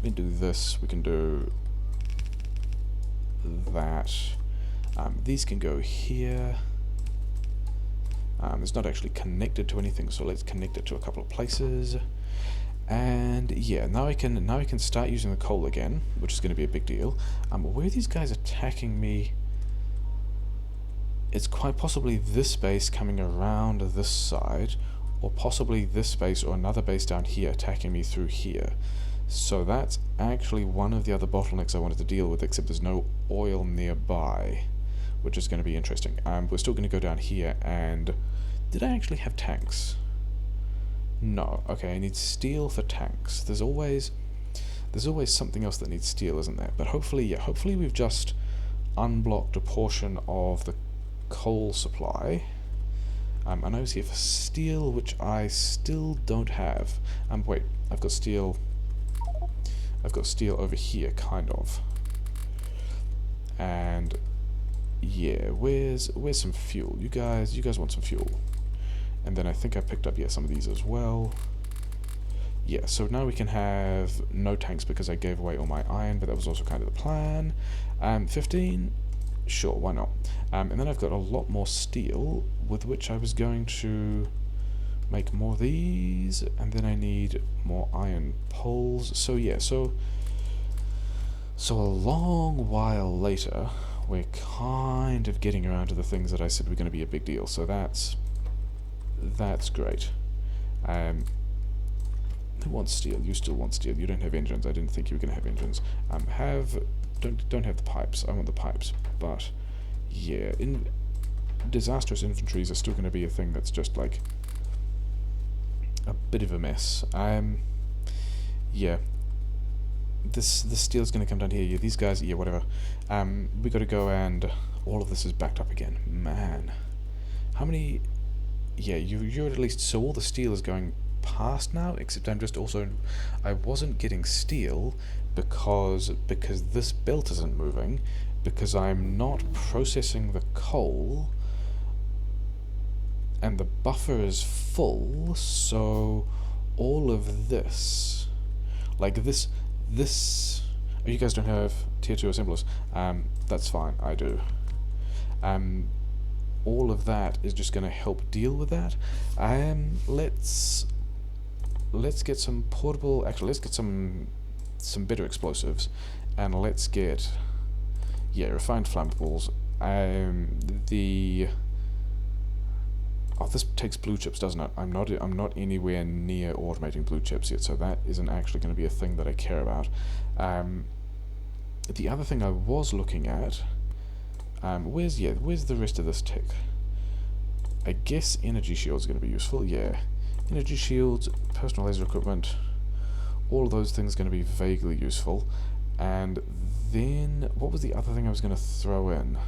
Speaker 1: can do this. We can do that. These can go here. It's not actually connected to anything, so let's connect it to a couple of places. And yeah, now I can start using the coal again, which is going to be a big deal. Where are these guys attacking me? It's quite possibly this base coming around this side, or possibly this base or another base down here attacking me through here. So that's actually one of the other bottlenecks I wanted to deal with, except there's no oil nearby, which is going to be interesting. We're still going to go down here, and did I actually have tanks? No. Okay, I need steel for tanks. There's always something else that needs steel, isn't there? But hopefully, yeah, hopefully we've just unblocked a portion of the coal supply. And I was here for steel, which I still don't have. Wait, I've got steel over here, kind of. And yeah, where's some fuel? You guys want some fuel. And then I think I picked up, yeah, some of these as well. Yeah, so now we can have no tanks because I gave away all my iron, but that was also kind of the plan. 15? Sure, why not? And then I've got a lot more steel, with which I was going to make more of these, and then I need more iron poles. So yeah, so a long while later, we're kind of getting around to the things that I said were going to be a big deal, so that's great. Who wants steel? You still want steel. You don't have engines. I didn't think you were going to have engines. Don't have the pipes. I want the pipes. But yeah, disastrous inventories are still going to be a thing that's just like a bit of a mess. Yeah. The steel's going to come down here. Yeah, these guys. Yeah, whatever. We got to go and all of this is backed up again. Man. How many... Yeah, you're at least... So all the steel is going past now, except I'm just also... I wasn't getting steel because this belt isn't moving, because I'm not processing the coal, and the buffer is full, so all of this... Like this... Oh, you guys don't have tier 2 assemblers. That's fine, I do. All of that is just going to help deal with that. Let's get some portable... Actually, let's get some better explosives, and let's get... Yeah, refined flammables. Oh, this takes blue chips, doesn't it? I'm not anywhere near automating blue chips yet, so that isn't actually going to be a thing that I care about. The other thing I was looking at, where's the rest of this tick? I guess energy shields are going to be useful. Yeah, energy shields, personal laser equipment, all of those things are going to be vaguely useful. And then what was the other thing I was going to throw in?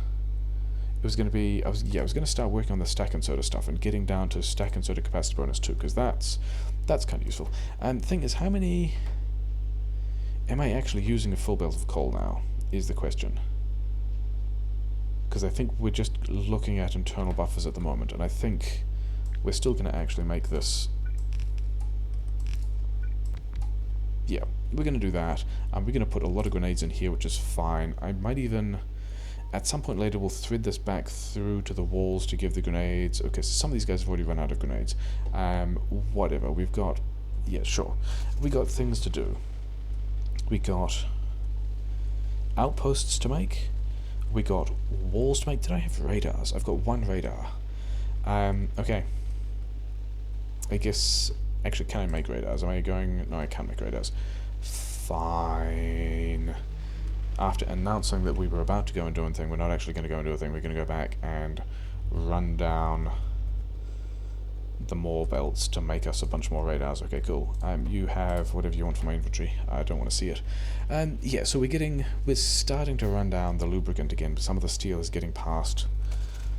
Speaker 1: It was going to be, I was going to start working on the stack and soda stuff and getting down to stack and soda capacity bonus too, because that's kind of useful. And the thing is, how many am I actually using a full belt of coal now, is the question. Because I think we're just looking at internal buffers at the moment, and I think we're still going to actually make this... Yeah, we're going to do that. We're going to put a lot of grenades in here, which is fine. I might even... At some point later, we'll thread this back through to the walls to give the grenades... Okay, so some of these guys have already run out of grenades. Whatever, we've got... Yeah, sure. We got things to do. We got outposts to make. We got walls to make. Did I have radars? I've got one radar. Okay. I guess... Actually, can I make radars? Am I going... No, I can't make radars. Fine. After announcing that we were about to go and do a thing, we're not actually going to go and do a thing. We're going to go back and run down the more belts to make us a bunch more radars. Okay, cool. You have whatever you want for my inventory. I don't want to see it. Yeah, so we're starting to run down the lubricant again, but some of the steel is getting past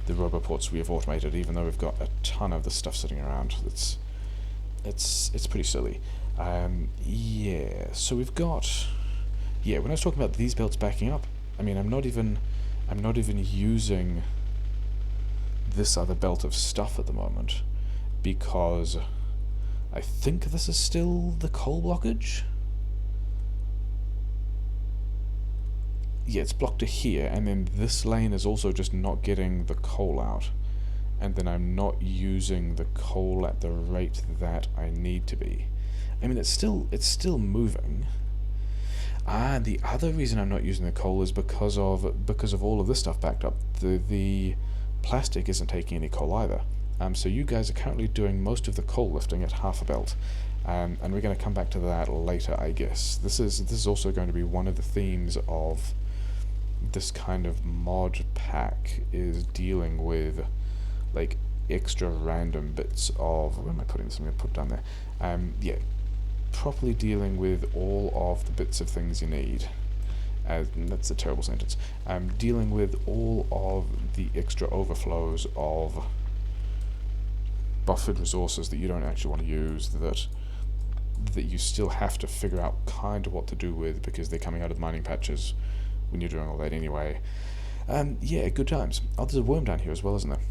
Speaker 1: the roboports we have automated, even though we've got a ton of this stuff sitting around. It's pretty silly. Yeah, so we've got... Yeah, when I was talking about these belts backing up, I mean, I'm not even using this other belt of stuff at the moment, because I think this is still the coal blockage. Yeah, it's blocked to here, and then this lane is also just not getting the coal out, and then I'm not using the coal at the rate that I need to be. I mean, it's still moving. And the other reason I'm not using the coal is because of all of this stuff backed up. The plastic isn't taking any coal either. So you guys are currently doing most of the coal lifting at half a belt, and we're going to come back to that later, I guess. This is also going to be one of the themes of this kind of mod pack, is dealing with like extra random bits of... Where am I putting this? I'm going to put it down there. Yeah. Properly dealing with all of the bits of things you need. That's a terrible sentence. Dealing with all of the extra overflows of buffered resources that you don't actually want to use, that you still have to figure out kind of what to do with, because they're coming out of the mining patches when you're doing all that anyway. Yeah, good times. Oh, there's a worm down here as well, isn't there?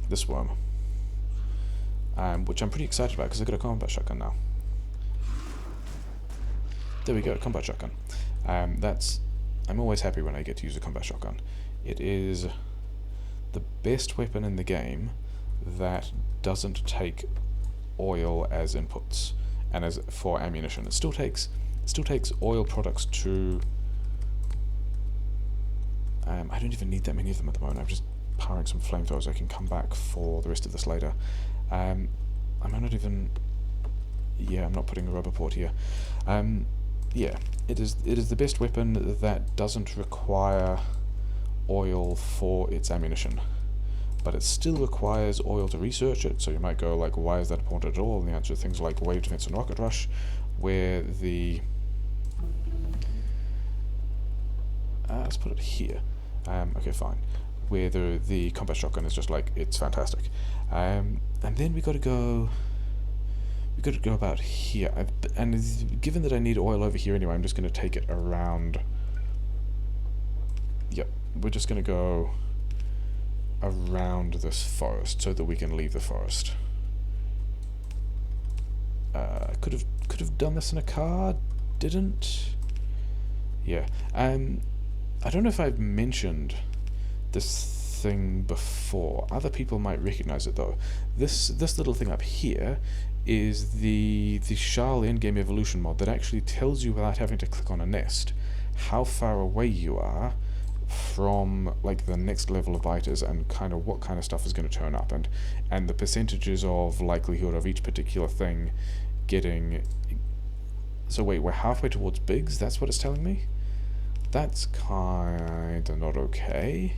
Speaker 1: This worm. Which I'm pretty excited about, because I've got a combat shotgun now. There we go, combat shotgun. I'm always happy when I get to use a combat shotgun. It is the best weapon in the game that doesn't take oil as inputs and as for ammunition. It still takes oil products to... I don't even need that many of them at the moment. I'm just powering some flamethrowers. I can come back for the rest of this later. I'm not even... Yeah, I'm not putting a rubber port here. Yeah, it is the best weapon that doesn't require oil for its ammunition, but it still requires oil to research it. So you might go like, why is that important at all? And the answer is things like wave defense and rocket rush, where the... let's put it here. Okay, fine. Where the combat shotgun is just like, it's fantastic. And then we got to go about here. And given that I need oil over here anyway, I'm just going to take it around. Yep, we're just going to go around this forest so that we can leave the forest. Could have done this in a car, didn't? Yeah. I don't know if I've mentioned this thing before. Other people might recognize it though. This little thing up here is the Schall endgame evolution mod that actually tells you, without having to click on a nest, how far away you are from like the next level of biters and kind of what kind of stuff is going to turn up, and the percentages of likelihood of each particular thing getting. So wait, we're halfway towards Biggs? That's what it's telling me? That's kinda not okay.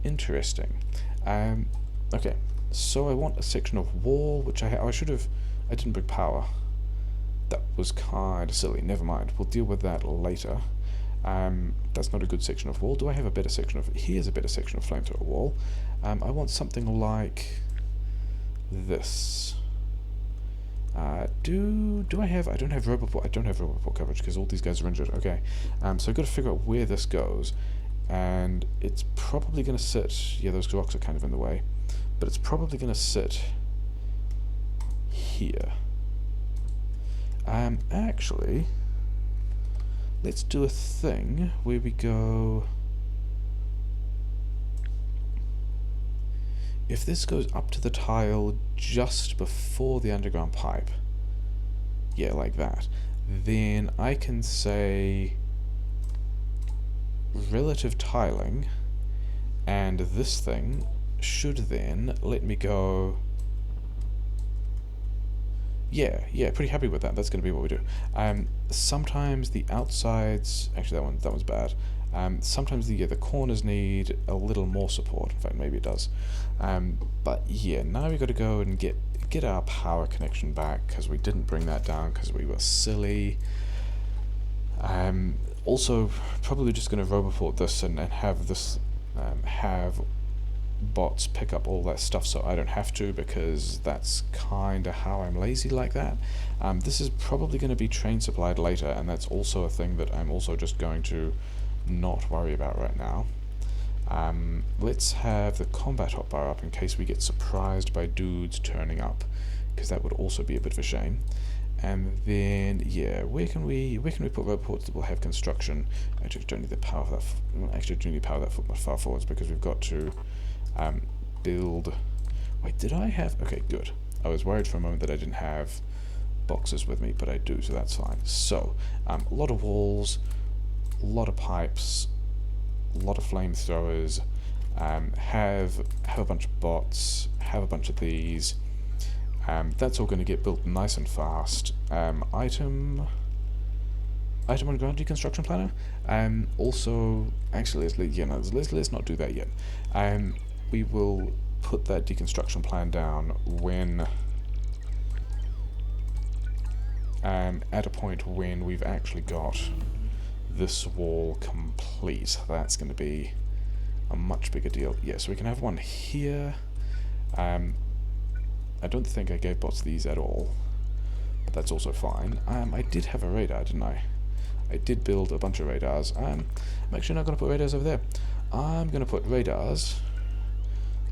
Speaker 1: Interesting. Okay, so I want a section of wall, which I should have. I didn't bring power. That was kinda silly. Never mind. We'll deal with that later. That's not a good section of wall. Do I have a better section of... Here's a better section of flamethrower wall. I want something like this. Do I have... I don't have roboport coverage because all these guys are injured. Okay. So I've got to figure out where this goes. And it's probably going to sit... Yeah, those rocks are kind of in the way. But it's probably going to sit here. Actually... Let's do a thing where we go... If this goes up to the tile just before the underground pipe, yeah, like that, then I can say relative tiling, and this thing should then let me go... Yeah, pretty happy with that. That's going to be what we do. Sometimes the outsides... Actually, that one's bad. Sometimes the corners need a little more support. In fact, maybe it does. But yeah, now we've got to go and get our power connection back, because we didn't bring that down because we were silly. Also, probably just going to roboport this and have this... have bots pick up all that stuff so I don't have to, because that's kinda how I'm lazy like that. This is probably going to be train supplied later, and that's also a thing that I'm also just going to not worry about right now. Let's have the combat hotbar up in case we get surprised by dudes turning up, because that would also be a bit of a shame. And then, yeah, where can we put roboports that will have construction? Actually, don't need the power for that. Actually, do need power that far forwards, because we've got to build... Wait, did I have... Okay, good. I was worried for a moment that I didn't have boxes with me, but I do, so that's fine. So, a lot of walls, a lot of pipes, a lot of flamethrowers, have a bunch of bots, have a bunch of these. That's all going to get built nice and fast. Item on ground deconstruction planner. Also, actually, let's not do that yet. We will put that deconstruction plan down when at a point when we've actually got this wall complete. That's going to be a much bigger deal. Yeah, so we can have one here. I don't think I gave bots these at all, but that's also fine. I did have a radar, didn't I? I did build a bunch of radars. I'm actually not going to put radars over there. I'm going to put radars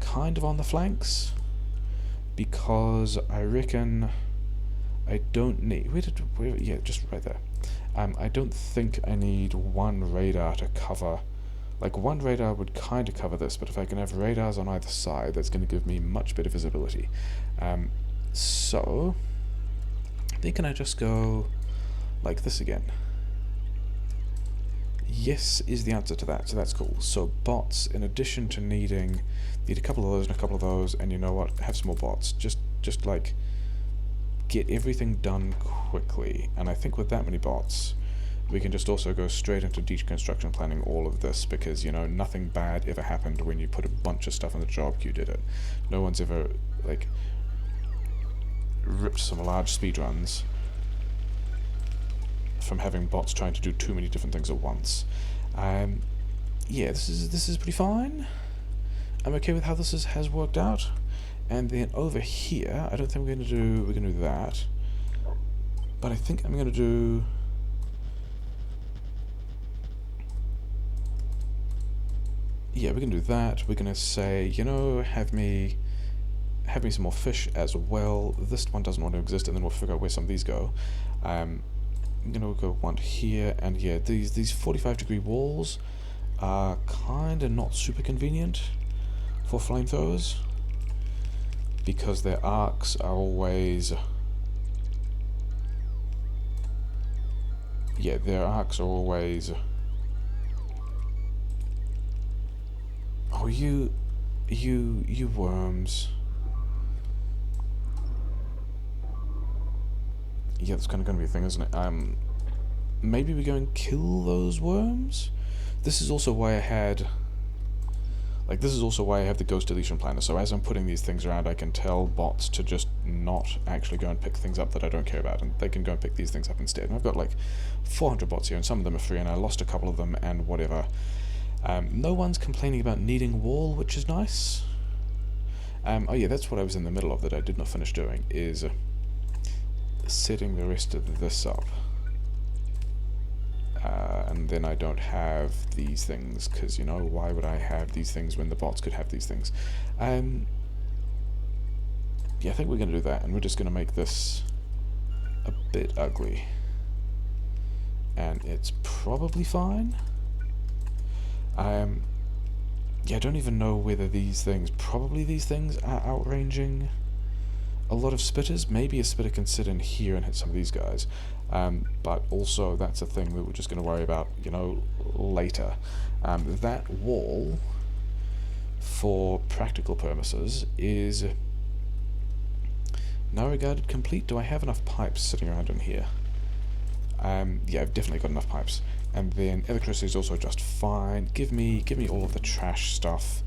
Speaker 1: kind of on the flanks, because I reckon I don't need... yeah, just right there. I don't think I need one radar to cover... Like, one radar would kind of cover this, but if I can have radars on either side, that's going to give me much better visibility. So, then can I just go like this again? Yes is the answer to that, so that's cool. So bots, in addition to need a couple of those and a couple of those, and you know what, have some more bots. Just like, get everything done quickly. And I think with that many bots, we can just also go straight into deconstruction planning all of this, because, you know, nothing bad ever happened when you put a bunch of stuff on the job queue did it. No one's ever, like, ripped some large speedruns from having bots trying to do too many different things at once. yeah, this is pretty fine. I'm okay with how this has worked out. And then over here, I don't think we're gonna do that. But I think I'm gonna do, yeah, we're gonna do that. We're gonna say, you know, have me some more fish as well. This one doesn't want to exist, and then we'll figure out where some of these go. I'm gonna go one here, and yeah, these 45-degree walls are kind of not super convenient for flamethrowers, because their arcs are always, yeah, their arcs are always, oh, you worms. Yeah, that's kind of going to be a thing, isn't it? Maybe we go and kill those worms? This is also why I had, like, this is also why I have the ghost deletion planner, so as I'm putting these things around, I can tell bots to just not actually go and pick things up that I don't care about, and they can go and pick these things up instead. And I've got like 400 bots here, and some of them are free, and I lost a couple of them, and whatever. No one's complaining about needing wall, which is nice. Oh yeah, that's what I was in the middle of that I did not finish doing, is setting the rest of this up. And then I don't have these things, because, you know, why would I have these things when the bots could have these things? Yeah, I think we're going to do that, and we're just going to make this a bit ugly. And it's probably fine. Yeah, I don't even know whether these things, probably these things are outranging a lot of spitters. Maybe a spitter can sit in here and hit some of these guys. But also that's a thing that we're just going to worry about, you know, later. That wall, for practical purposes, is now regarded complete. Do I have enough pipes sitting around in here? Yeah, I've definitely got enough pipes. And then electricity is also just fine. Give me all of the trash stuff.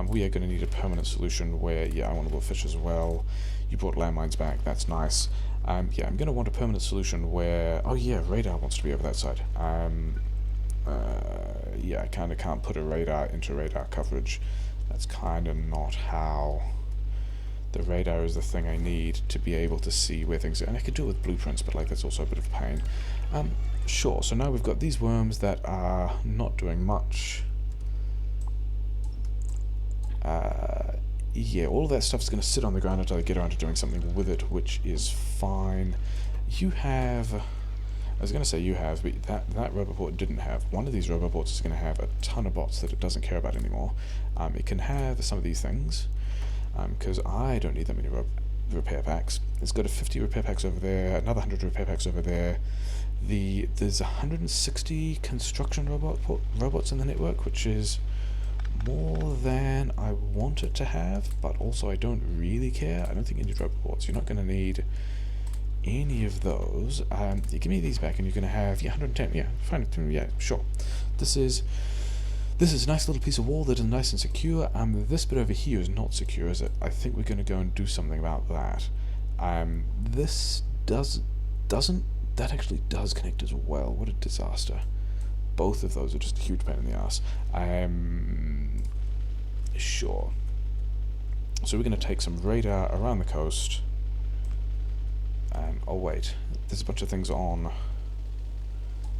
Speaker 1: We are going to need a permanent solution where, yeah, I want a little fish as well. You brought landmines back, that's nice. Yeah, I'm going to want a permanent solution where, oh yeah, radar wants to be over that side. Yeah, I kind of can't put a radar into radar coverage. That's kind of not how. The radar is the thing I need to be able to see where things are. And I could do it with blueprints, but like that's also a bit of a pain. Sure, so now we've got these worms that are not doing much. Yeah, all of that stuff's going to sit on the ground until I get around to doing something with it, which is fine. You have, I was going to say you have, but that roboport didn't have. One of these roboports is going to have a ton of bots that it doesn't care about anymore. It can have some of these things, because I don't need that many repair packs. It's got a 50 repair packs over there, another 100 repair packs over there. There's 160 construction robots in the network, which is more than I want it to have, but also I don't really care. I don't think you need roboports. You're not going to need any of those. You give me these back and you're going to have, yeah, 110, yeah, fine, yeah, sure. This is a nice little piece of wall that is nice and secure. This bit over here is not secure, is it? I think we're going to go and do something about that. This that actually does connect as well. What a disaster. Both of those are just a huge pain in the ass. Sure. So we're going to take some radar around the coast. Oh wait, there's a bunch of things on.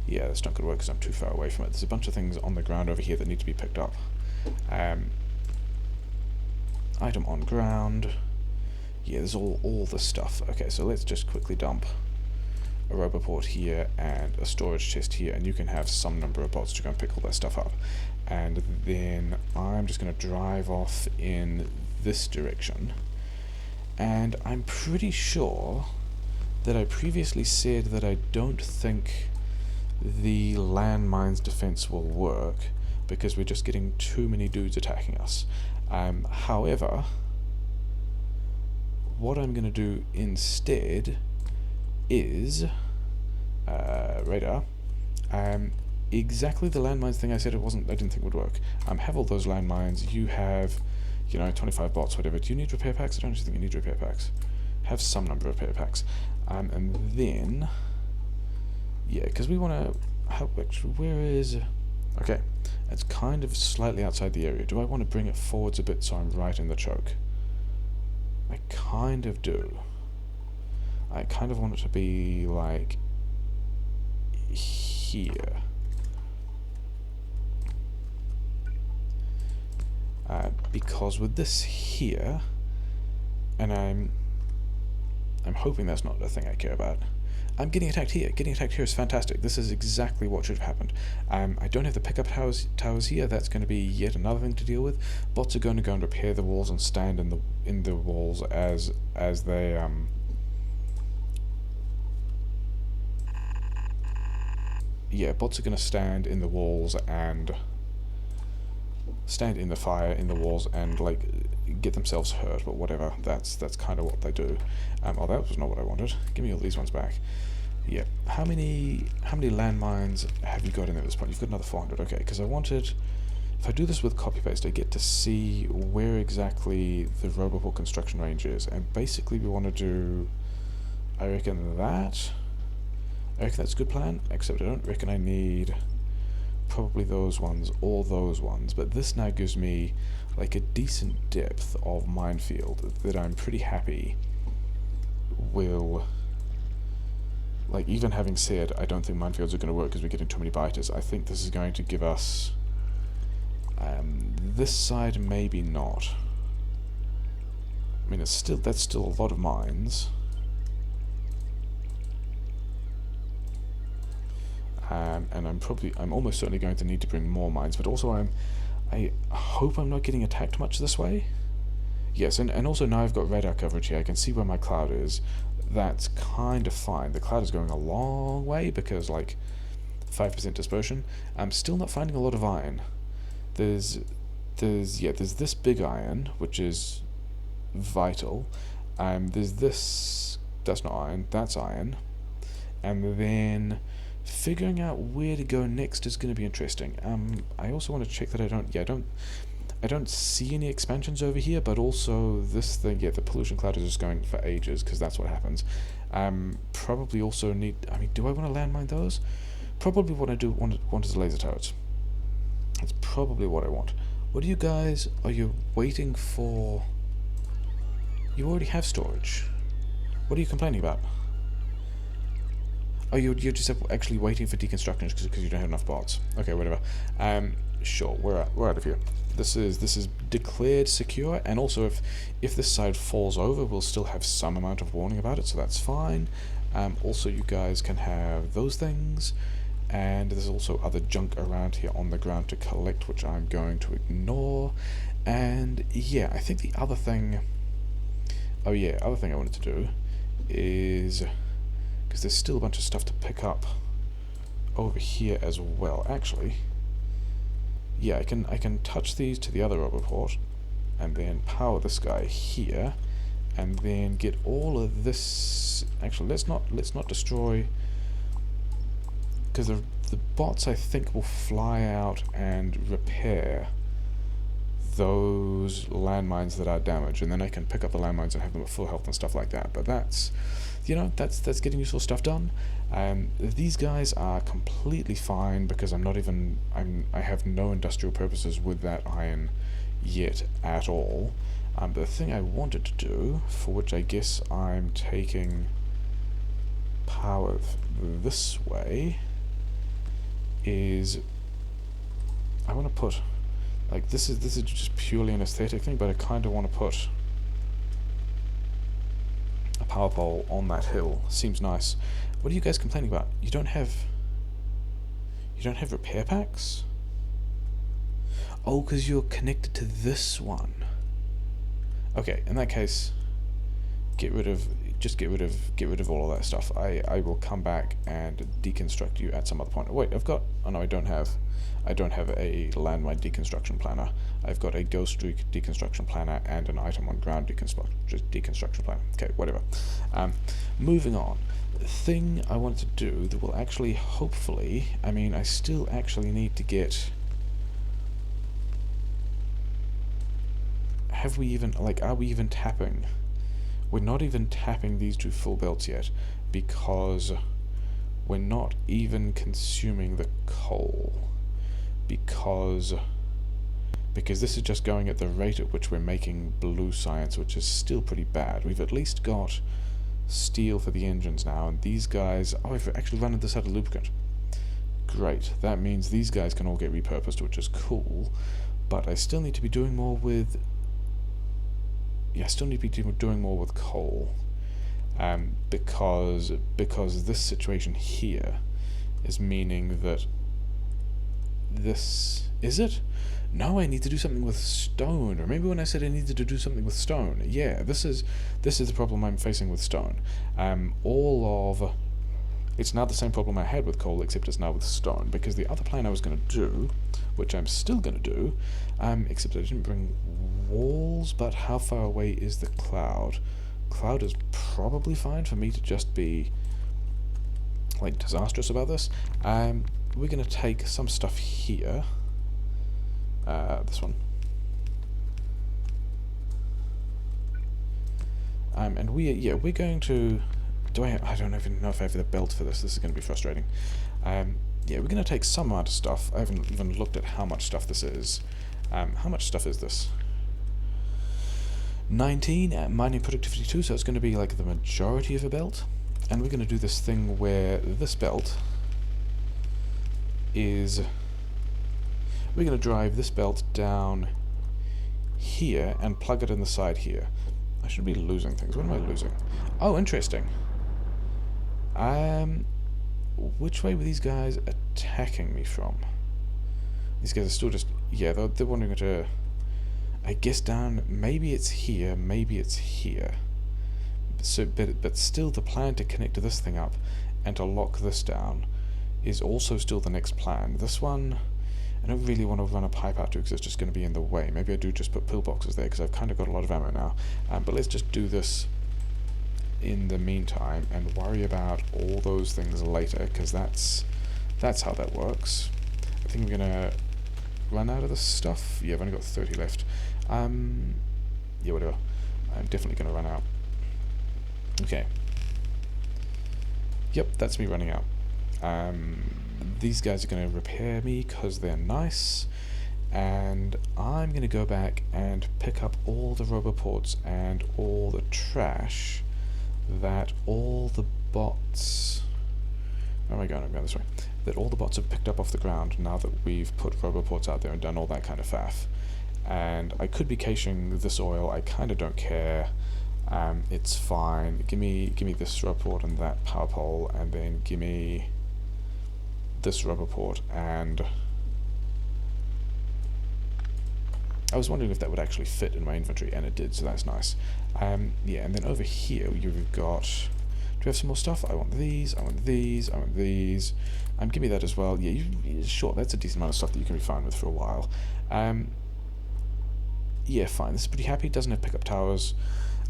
Speaker 1: Yeah, that's not going to work because I'm too far away from it. There's a bunch of things on the ground over here that need to be picked up. Item on ground. Yeah, there's all the stuff. Okay, so let's just quickly dump a roboport here and a storage chest here, and you can have some number of bots to go and pick all that stuff up. And then I'm just going to drive off in this direction. And I'm pretty sure that I previously said that I don't think the landmines defense will work because we're just getting too many dudes attacking us. However, what I'm going to do instead is radar. Exactly the landmines thing I said I didn't think would work. Have all those landmines. You have, 25 bots, whatever. Do you need repair packs? I don't actually think you need repair packs. Have some number of repair packs. And then, yeah, because we want to help. Actually, where is? Okay, it's kind of slightly outside the area. Do I want to bring it forwards a bit so I'm right in the choke? I kind of do. I kind of want it to be like here. Because with this here, and I'm hoping that's not the thing I care about. I'm getting attacked here. Getting attacked here is fantastic. This is exactly what should have happened. I don't have the pickup towers here. That's going to be yet another thing to deal with. Bots are going to go and repair the walls and stand in the walls as they yeah, bots are going to stand in the walls and stand in the fire in the walls and like get themselves hurt, but whatever. That's kind of what they do. Oh, that was not what I wanted. Give me all these ones back. Yeah. How many landmines have you got in at this point? You've got another 400. Okay, because I wanted. If I do this with copy paste, I get to see where exactly the Roboport construction range is, and basically we want to do. I reckon that's a good plan. Except I don't reckon I need. Probably those ones or those ones, but this now gives me like a decent depth of minefield that I'm pretty happy will, like, even having said I don't think minefields are going to work because we're getting too many biters, I think this is going to give us this side maybe not. I mean, that's still a lot of mines. And I'm almost certainly going to need to bring more mines, but also I hope I'm not getting attacked much this way. Yes, and also now I've got radar coverage here. I can see where my cloud is. That's kind of fine. The cloud is going a long way because, like, 5% dispersion. I'm still not finding a lot of iron. There's this big iron, which is vital. There's this, that's not iron, that's iron. And then figuring out where to go next is going to be interesting. I also want to check that I don't see any expansions over here, but also this thing, the pollution cloud is just going for ages, because that's what happens. Probably also need, I mean, do I want to landmine those? Probably what I do want is laser turrets. That's probably what I want. What do you guys, are you waiting for? You already have storage. What are you complaining about? Oh, you're just actually waiting for deconstruction because you don't have enough bots. Okay, whatever. Sure, we're out of here. This is declared secure, and also if this side falls over, we'll still have some amount of warning about it, so that's fine. Also, you guys can have those things, and there's also other junk around here on the ground to collect, which I'm going to ignore. And yeah, I think the other thing. Oh yeah, other thing I wanted to do is, because there's still a bunch of stuff to pick up over here as well. Actually, yeah, I can touch these to the other Roboport, and then power this guy here, and then get all of this. Actually, let's not destroy, because the bots I think will fly out and repair those landmines that are damaged, and then I can pick up the landmines and have them at full health and stuff like that. But that's, you know, that's getting useful stuff done. These guys are completely fine because I have no industrial purposes with that iron yet at all. But the thing I wanted to do, for which I guess I'm taking power this way, is I want to put, like, this is just purely an aesthetic thing, but I kind of want to put a power pole on that hill. Seems nice. What are you guys complaining about? You don't have repair packs? Oh, because you're connected to this one. Okay, in that case, get rid of all of that stuff. I will come back and deconstruct you at some other point. Wait, oh no, I don't have a landmine deconstruction planner. I've got a ghost streak deconstruction planner and an item on ground deconstruction planner. Okay, whatever. Moving on. The thing I want to do that will actually, hopefully, I mean, I still actually need to get. Are we even tapping? We're not even tapping these two full belts yet, because we're not even consuming the coal. because this is just going at the rate at which we're making blue science, which is still pretty bad. We've at least got steel for the engines now, and these guys... Oh, I've actually run this out of lubricant. Great. That means these guys can all get repurposed, which is cool, but I still need to be doing more with... Yeah, I still need to be doing more with coal, because this situation here is meaning that this... Is it? No, I need to do something with stone. Remember when I said I needed to do something with stone? Yeah, this is the problem I'm facing with stone. It's now the same problem I had with coal, except it's now with stone, because the other plan I was going to do, which I'm still going to do, except I didn't bring walls, but how far away is the cloud? Cloud is probably fine for me to just be, like, disastrous about this. We're going to take some stuff here. This one. And we're going to... I don't even know if I have the belt for this. This is going to be frustrating. Yeah, we're going to take some amount of stuff. I haven't even looked at how much stuff this is. How much stuff is this? 19 at mining productivity 2, so it's going to be like the majority of a belt. And we're going to do this thing where this belt is... We're going to drive this belt down here and plug it in the side here. I should be losing things. What am I losing? Oh, interesting. Which way were these guys attacking me from? These guys are still just... Yeah, they're wandering to... I guess down... Maybe it's here, maybe it's here. So, but still the plan to connect to this thing up and to lock this down is also still the next plan. This one... I don't really want to run a pipe out to because it's just going to be in the way. Maybe I do just put pillboxes there because I've kind of got a lot of ammo now. But let's just do this in the meantime and worry about all those things later, because that's how that works. I think we're going to run out of this stuff. Yeah, I've only got 30 left. Yeah, whatever. I'm definitely going to run out. Okay. Yep, that's me running out. These guys are going to repair me because they're nice, and I'm going to go back and pick up all the roboports and all the trash that all the bots... Where am I going? I'm going this way. That all the bots have picked up off the ground now that we've put roboports out there and done all that kind of faff. And I could be caching this oil, I kind of don't care. It's fine. Give me this roboport and that power pole, and then give me this roboport, and I was wondering if that would actually fit in my inventory, and it did, so that's nice. Yeah, and then over here you've got... Do we have some more stuff? I want these, I want these, I want these. Give me that as well. Yeah, sure, that's a decent amount of stuff that you can be fine with for a while. Yeah, fine. This is pretty happy. Doesn't have pickup towers.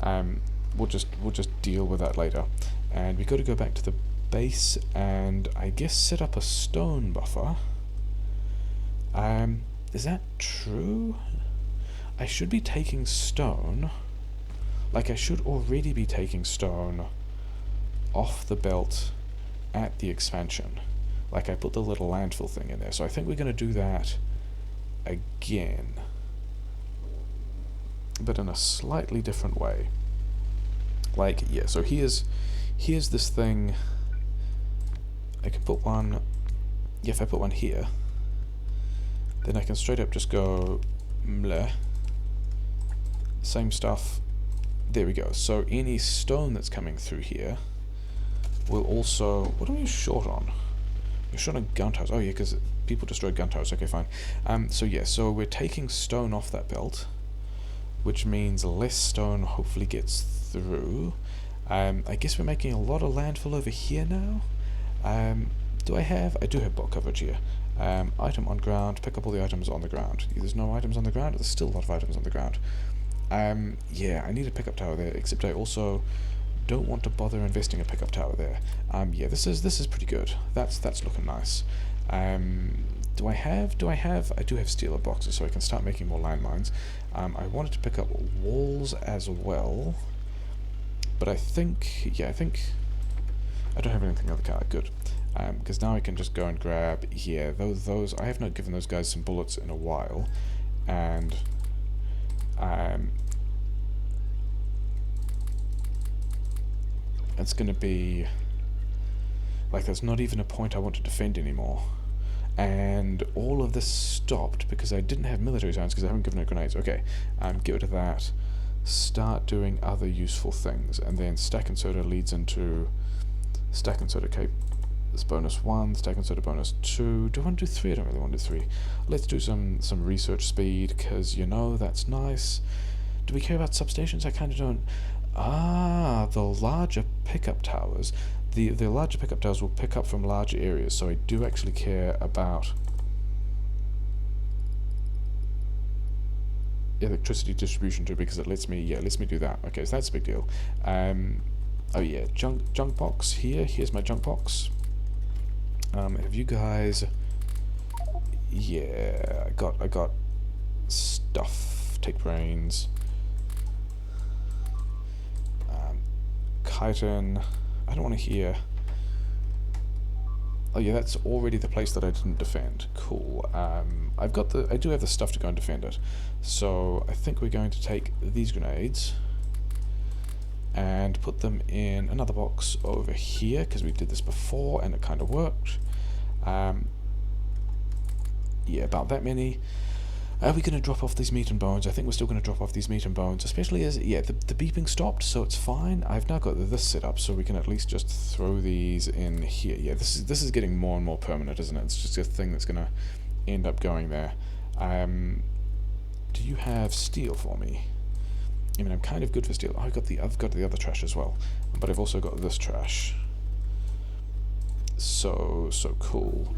Speaker 1: We'll just deal with that later. And we got to go back to the base and I guess set up a stone buffer. Is that true? I should be taking stone. Like, I should already be taking stone off the belt at the expansion. Like, I put the little landfill thing in there, so I think we're going to do that again, but in a slightly different way. Like, yeah, so here's this thing. I can put one... Yeah, if I put one here, then I can straight up just go... Mleh. Same stuff. There we go. So any stone that's coming through here will also... What are you short on? You're short on gun towers. Oh yeah, because people destroyed gun towers. Okay, fine. So yeah, so we're taking stone off that belt, which means less stone hopefully gets through. I guess we're making a lot of landfill over here now. Do I have... I do have bot coverage here. Item on ground, pick up all the items on the ground. There's no items on the ground, there's still a lot of items on the ground. Yeah, I need a pickup tower there, except I also don't want to bother investing a pickup tower there. Yeah, this is pretty good. That's looking nice. Do I have... I do have steel boxes, so I can start making more landmines. I wanted to pick up walls as well, but I think... Yeah, I think... I don't have anything on the car. Good. because now I can just go and grab, yeah, those, I have not given those guys some bullets in a while, and it's going to be, like, there's not even a point I want to defend anymore. And all of this stopped because I didn't have military science because I haven't given it grenades. Okay, get rid of that. Start doing other useful things, and then stack and soda leads into stack and soda cape. This bonus 1, stack and soda bonus 2. Do I want to do 3? I don't really want to do 3. Let's do some research speed, because, you know, that's nice. Do we care about substations? I kind of don't. Ah, the larger pickup towers. The larger pickup towers will pick up from larger areas, so I do actually care about electricity distribution too, because it lets me do that. Okay, so that's a big deal. Oh yeah, junk box here. Here's my junk box. Have you guys? Yeah, I got stuff. Take brains. Chitin. I don't want to hear. Oh yeah, that's already the place that I didn't defend. Cool. I do have the stuff to go and defend it. So I think we're going to take these grenades and put them in another box over here, because we did this before and it kind of worked. Yeah, about that many. Are we going to drop off these meat and bones? I think we're still going to drop off these meat and bones, especially as, yeah, the beeping stopped, so it's fine. I've now got this set up, so we can at least just throw these in here. Yeah, this is getting more and more permanent, isn't it? It's just a thing that's going to end up going there. Do you have steel for me? I mean, I'm kind of good for steel. Oh, I've got the other trash as well, but I've also got this trash. So cool.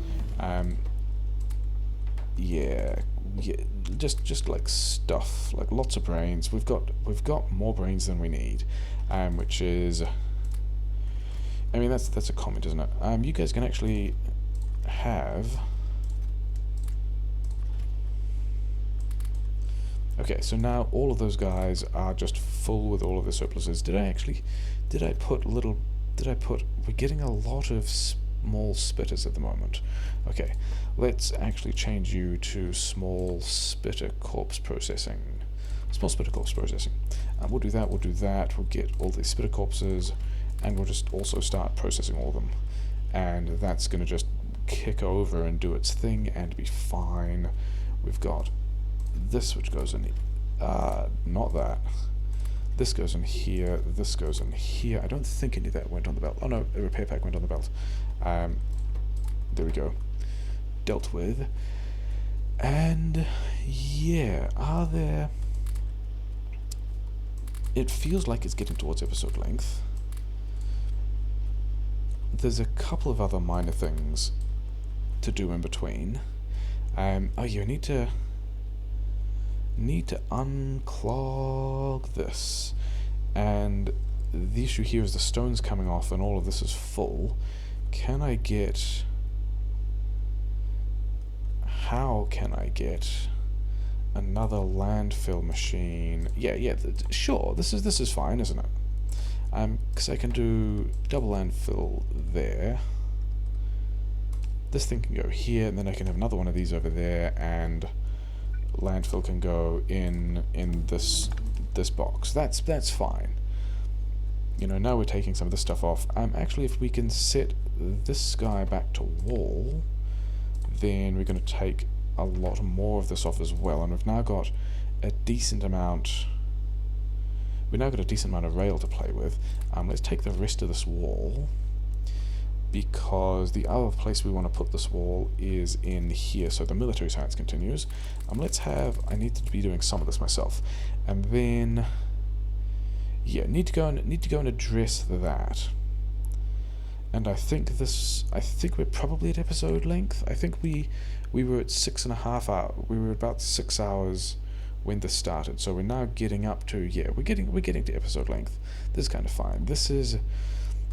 Speaker 1: Yeah, just like stuff, like lots of brains. We've got more brains than we need, which is, I mean, that's a comment, isn't it? You guys can actually have. Okay, so now all of those guys are just full with all of the surpluses. We're getting a lot of small spitters at the moment. Okay, let's actually change you to small spitter corpse processing. Small spitter corpse processing. We'll do that, we'll get all these spitter corpses, and we'll just also start processing all of them. And that's going to just kick over and do its thing and be fine. We've got this which goes in, not that. This goes in here, this goes in here. I don't think any of that went on the belt. Oh no, a repair pack went on the belt. There we go. Dealt with. And yeah, are there... It feels like it's getting towards episode length. There's a couple of other minor things to do in between. Oh, you need to unclog this, and the issue here is the stone's coming off and all of this is full. How can I get another landfill machine? Yeah, sure, this is fine, isn't it? Because I can do double landfill there. This thing can go here, and then I can have another one of these over there, and landfill can go in this box. That's fine. You know, now we're taking some of this stuff off. Actually, if we can set this guy back to wall, then we're going to take a lot more of this off as well. And we've now got a decent amount. We've now got a decent amount of rail to play with. Let's take the rest of this wall, because the other place we want to put this wall is in here, so the military science continues. I need to be doing some of this myself, and then yeah, need to go and address that. And I think we're probably at episode length. I think we were at 6.5 hours. We were about 6 hours when this started, so we're now getting up to, yeah, we're getting to episode length. This is kind of fine. This is,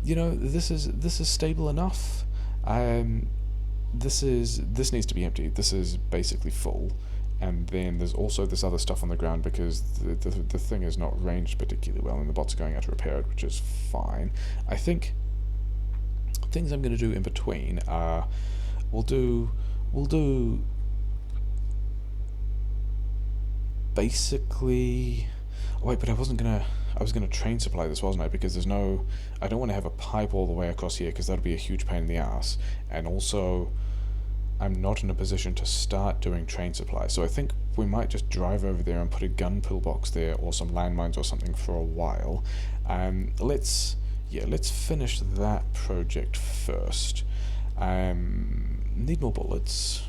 Speaker 1: you know, this is stable enough. This needs to be emptied. This is basically full, and then there's also this other stuff on the ground because the thing is not ranged particularly well, and the bots are going out to repair it, which is fine. I think things I'm going to do in between are, we'll do basically. Oh, wait, but I was gonna train supply this, wasn't I? Because I don't want to have a pipe all the way across here because that'll be a huge pain in the ass. And also, I'm not in a position to start doing train supply, so I think we might just drive over there and put a gun pillbox there or some landmines or something for a while. Let's finish that project first. Need more bullets.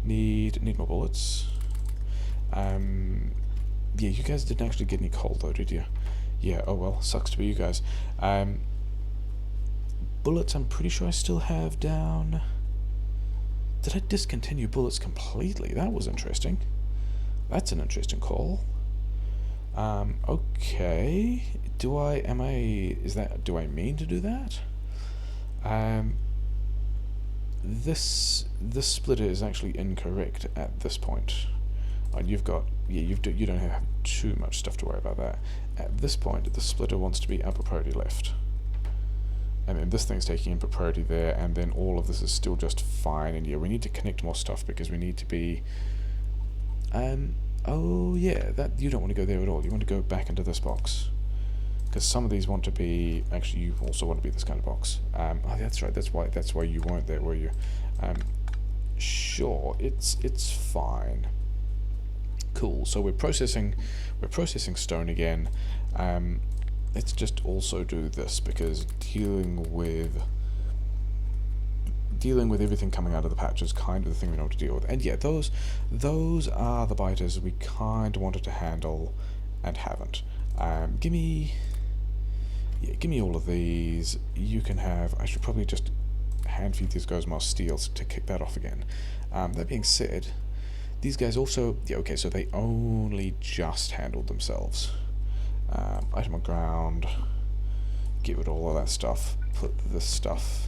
Speaker 1: Need more bullets. Yeah, you guys didn't actually get any coal though, did you? Yeah, oh well, sucks to be you guys. Bullets I'm pretty sure I still have down. Did I discontinue bullets completely? That was interesting. That's an interesting call. Okay. Do I mean to do that? This splitter is actually incorrect at this point. You don't have too much stuff to worry about that. At this point, the splitter wants to be upper priority left. And then this thing's taking input priority there, and then all of this is still just fine. And yeah, we need to connect more stuff because we need to be... oh yeah, that you don't want to go there at all. You want to go back into this box. Because some of these want to be... Actually, you also want to be this kind of box. Oh, that's right, that's why you weren't there, were you? Sure, it's fine. Cool, so we're processing stone again. Let's just also do this, because dealing with everything coming out of the patch is kind of the thing we know to deal with. And yeah, those are the biters we kind of wanted to handle and haven't. Give me all of these. You can have... I should probably just hand feed these guys more steel to kick that off again. That being said, these guys also... Yeah, okay, so they only just handled themselves. Item on ground. Get rid of all of that stuff. Put this stuff...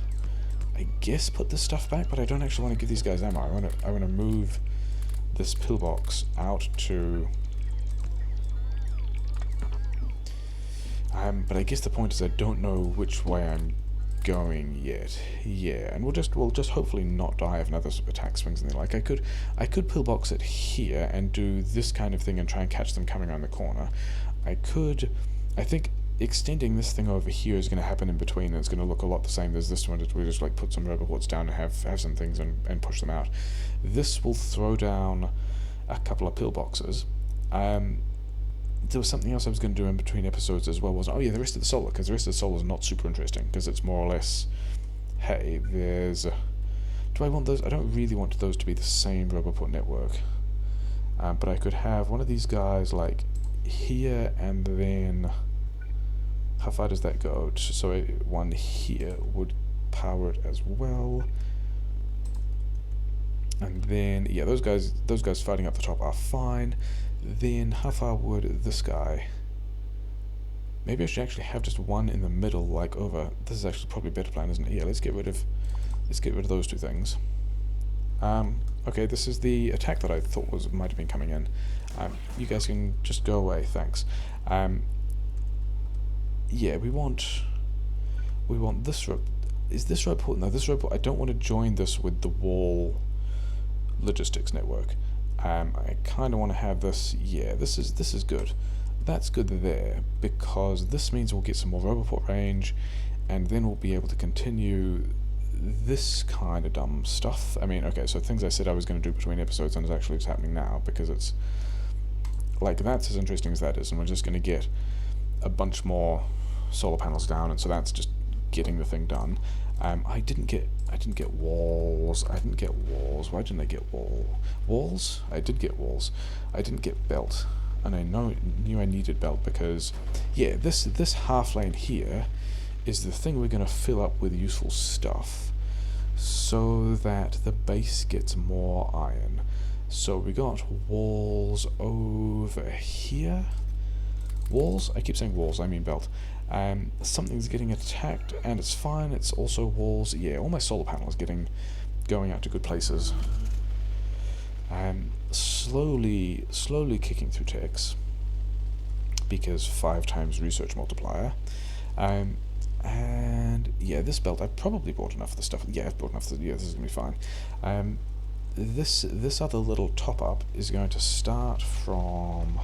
Speaker 1: I guess put this stuff back, but I don't actually want to give these guys ammo. I want to move this pillbox out to... but I guess the point is I don't know which way I'm going yet. Yeah, and we'll just hopefully not die if another attack swings in there. Like I could pillbox it here and do this kind of thing and try and catch them coming around the corner. I think extending this thing over here is going to happen in between, and it's going to look a lot the same as this one. We just like put some rubber ports down and have some things and push them out. This will throw down a couple of pillboxes. There was something else I was going to do in between episodes as well, wasn't it? Oh yeah, the rest of the solar, because the rest of the solar is not super interesting, because it's more or less, hey, there's... do I want those? I don't really want those to be the same rubber port network. But I could have one of these guys, like, here, and then... how far does that go? So one here would power it as well. And then, yeah, those guys fighting up the top are fine. Then, how far would this guy... Maybe I should actually have just one in the middle, like over... This is actually probably a better plan, isn't it? Yeah, let's get rid of those two things. Okay, this is the attack that I thought might have been coming in. You guys can just go away, thanks. Yeah, we want this rope. Is this rope... No, this rope... I don't want to join this with the wall logistics network. I kind of want to have this... Yeah, this is good. That's good there, because this means we'll get some more roboport range, and then we'll be able to continue this kind of dumb stuff. I mean, okay, so things I said I was going to do between episodes, and it's actually just happening now, because it's... Like, that's as interesting as that is, and we're just going to get a bunch more solar panels down, and so that's just getting the thing done. I didn't get walls. Why didn't I get walls? I did get walls. I didn't get belt, and I knew I needed belt because, yeah, this half lane here is the thing we're gonna fill up with useful stuff, so that the base gets more iron. So we got walls over here. Walls? I keep saying walls, I mean belt. Something's getting attacked, and it's fine. It's also walls. Yeah, all my solar panels going out to good places. Slowly kicking through techs, because 5 times research multiplier. And yeah, this belt, I probably bought enough of the stuff. Yeah, I've bought enough. Yeah, this is gonna be fine. This other little top up is going to start from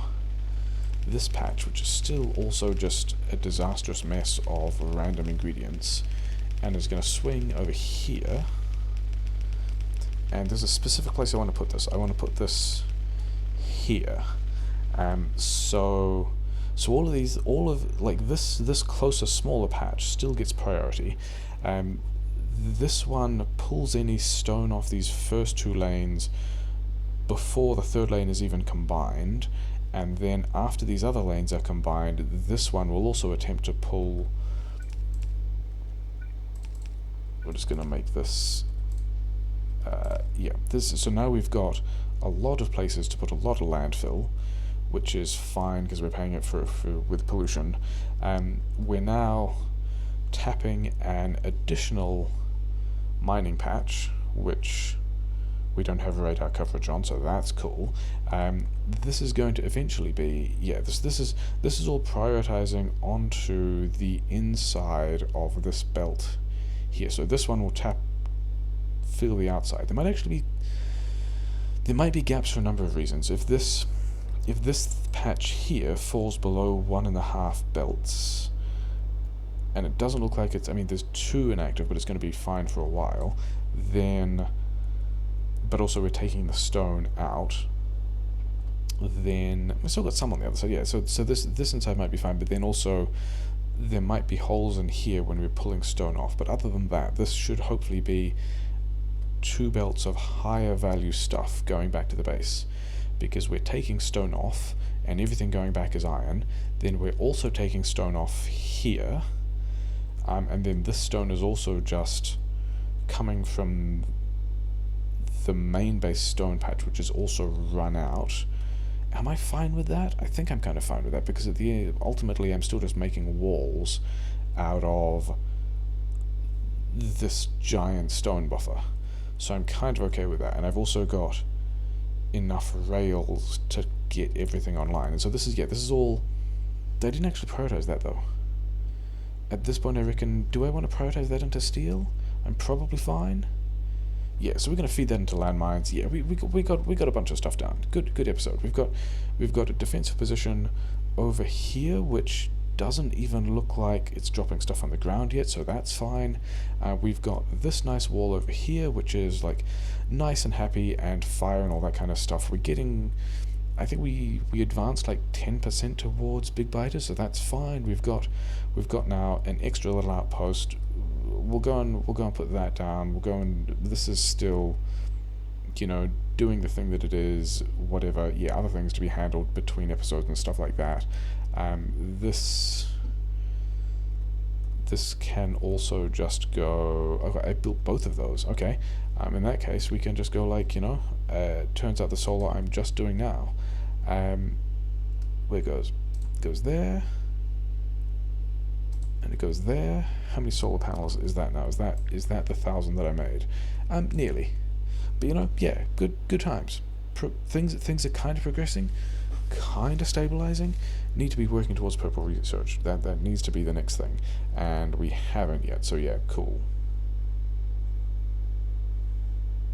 Speaker 1: this patch, which is still also just a disastrous mess of random ingredients, and is going to swing over here. And there's a specific place I want to put this. I want to put this here. So all of these, like this closer, smaller patch still gets priority. This one pulls any stone off these first two lanes before the third lane is even combined, and then after these other lanes are combined, this one will also attempt to pull. We're just going to make this, yeah, so now we've got a lot of places to put a lot of landfill, which is fine because we're paying it for with pollution. We're now tapping an additional mining patch, which we don't have radar coverage on, so that's cool. This is going to eventually be, yeah, this is all prioritizing onto the inside of this belt here. So this one will fill the outside. There might be gaps for a number of reasons. If this patch here falls below 1.5 belts, and it doesn't look like it's, I mean, there's 2 inactive, but it's going to be fine for a while, then, but also we're taking the stone out, then we've still got some on the other side, yeah, so this inside might be fine, but then also there might be holes in here when we're pulling stone off. But other than that, this should hopefully be 2 belts of higher value stuff going back to the base, because we're taking stone off and everything going back is iron. Then we're also taking stone off here, and then this stone is also just coming from the main base stone patch, which is also run out. Am I fine with that? I think I'm kind of fine with that, because ultimately I'm still just making walls out of this giant stone buffer. So I'm kind of okay with that, and I've also got enough rails to get everything online. And so this is all. They didn't actually prioritize that though. At this point I reckon, do I want to prioritize that into steel? I'm probably fine. Yeah, so we're going to feed that into landmines. Yeah, we got a bunch of stuff down. Good episode. We've got a defensive position over here, which doesn't even look like it's dropping stuff on the ground yet, so that's fine. We've got this nice wall over here, which is like nice and happy, and fire and all that kind of stuff. We're getting, I think we advanced like 10% towards big biters, so that's fine. We've got now an extra little outpost. We'll go and put that down. We'll go and, this is still, doing the thing that it is, whatever. Yeah, other things to be handled between episodes and stuff like that. This can also just go, okay, I built both of those, okay. In that case, we can just go like, turns out the solar I'm just doing now. Where it goes there, and it goes there. How many solar panels is that now? Is that the 1,000 that I made? Nearly. But yeah, good times. Things are kind of progressing, kind of stabilizing. Need to be working towards purple research. That needs to be the next thing, and we haven't yet. So yeah, cool.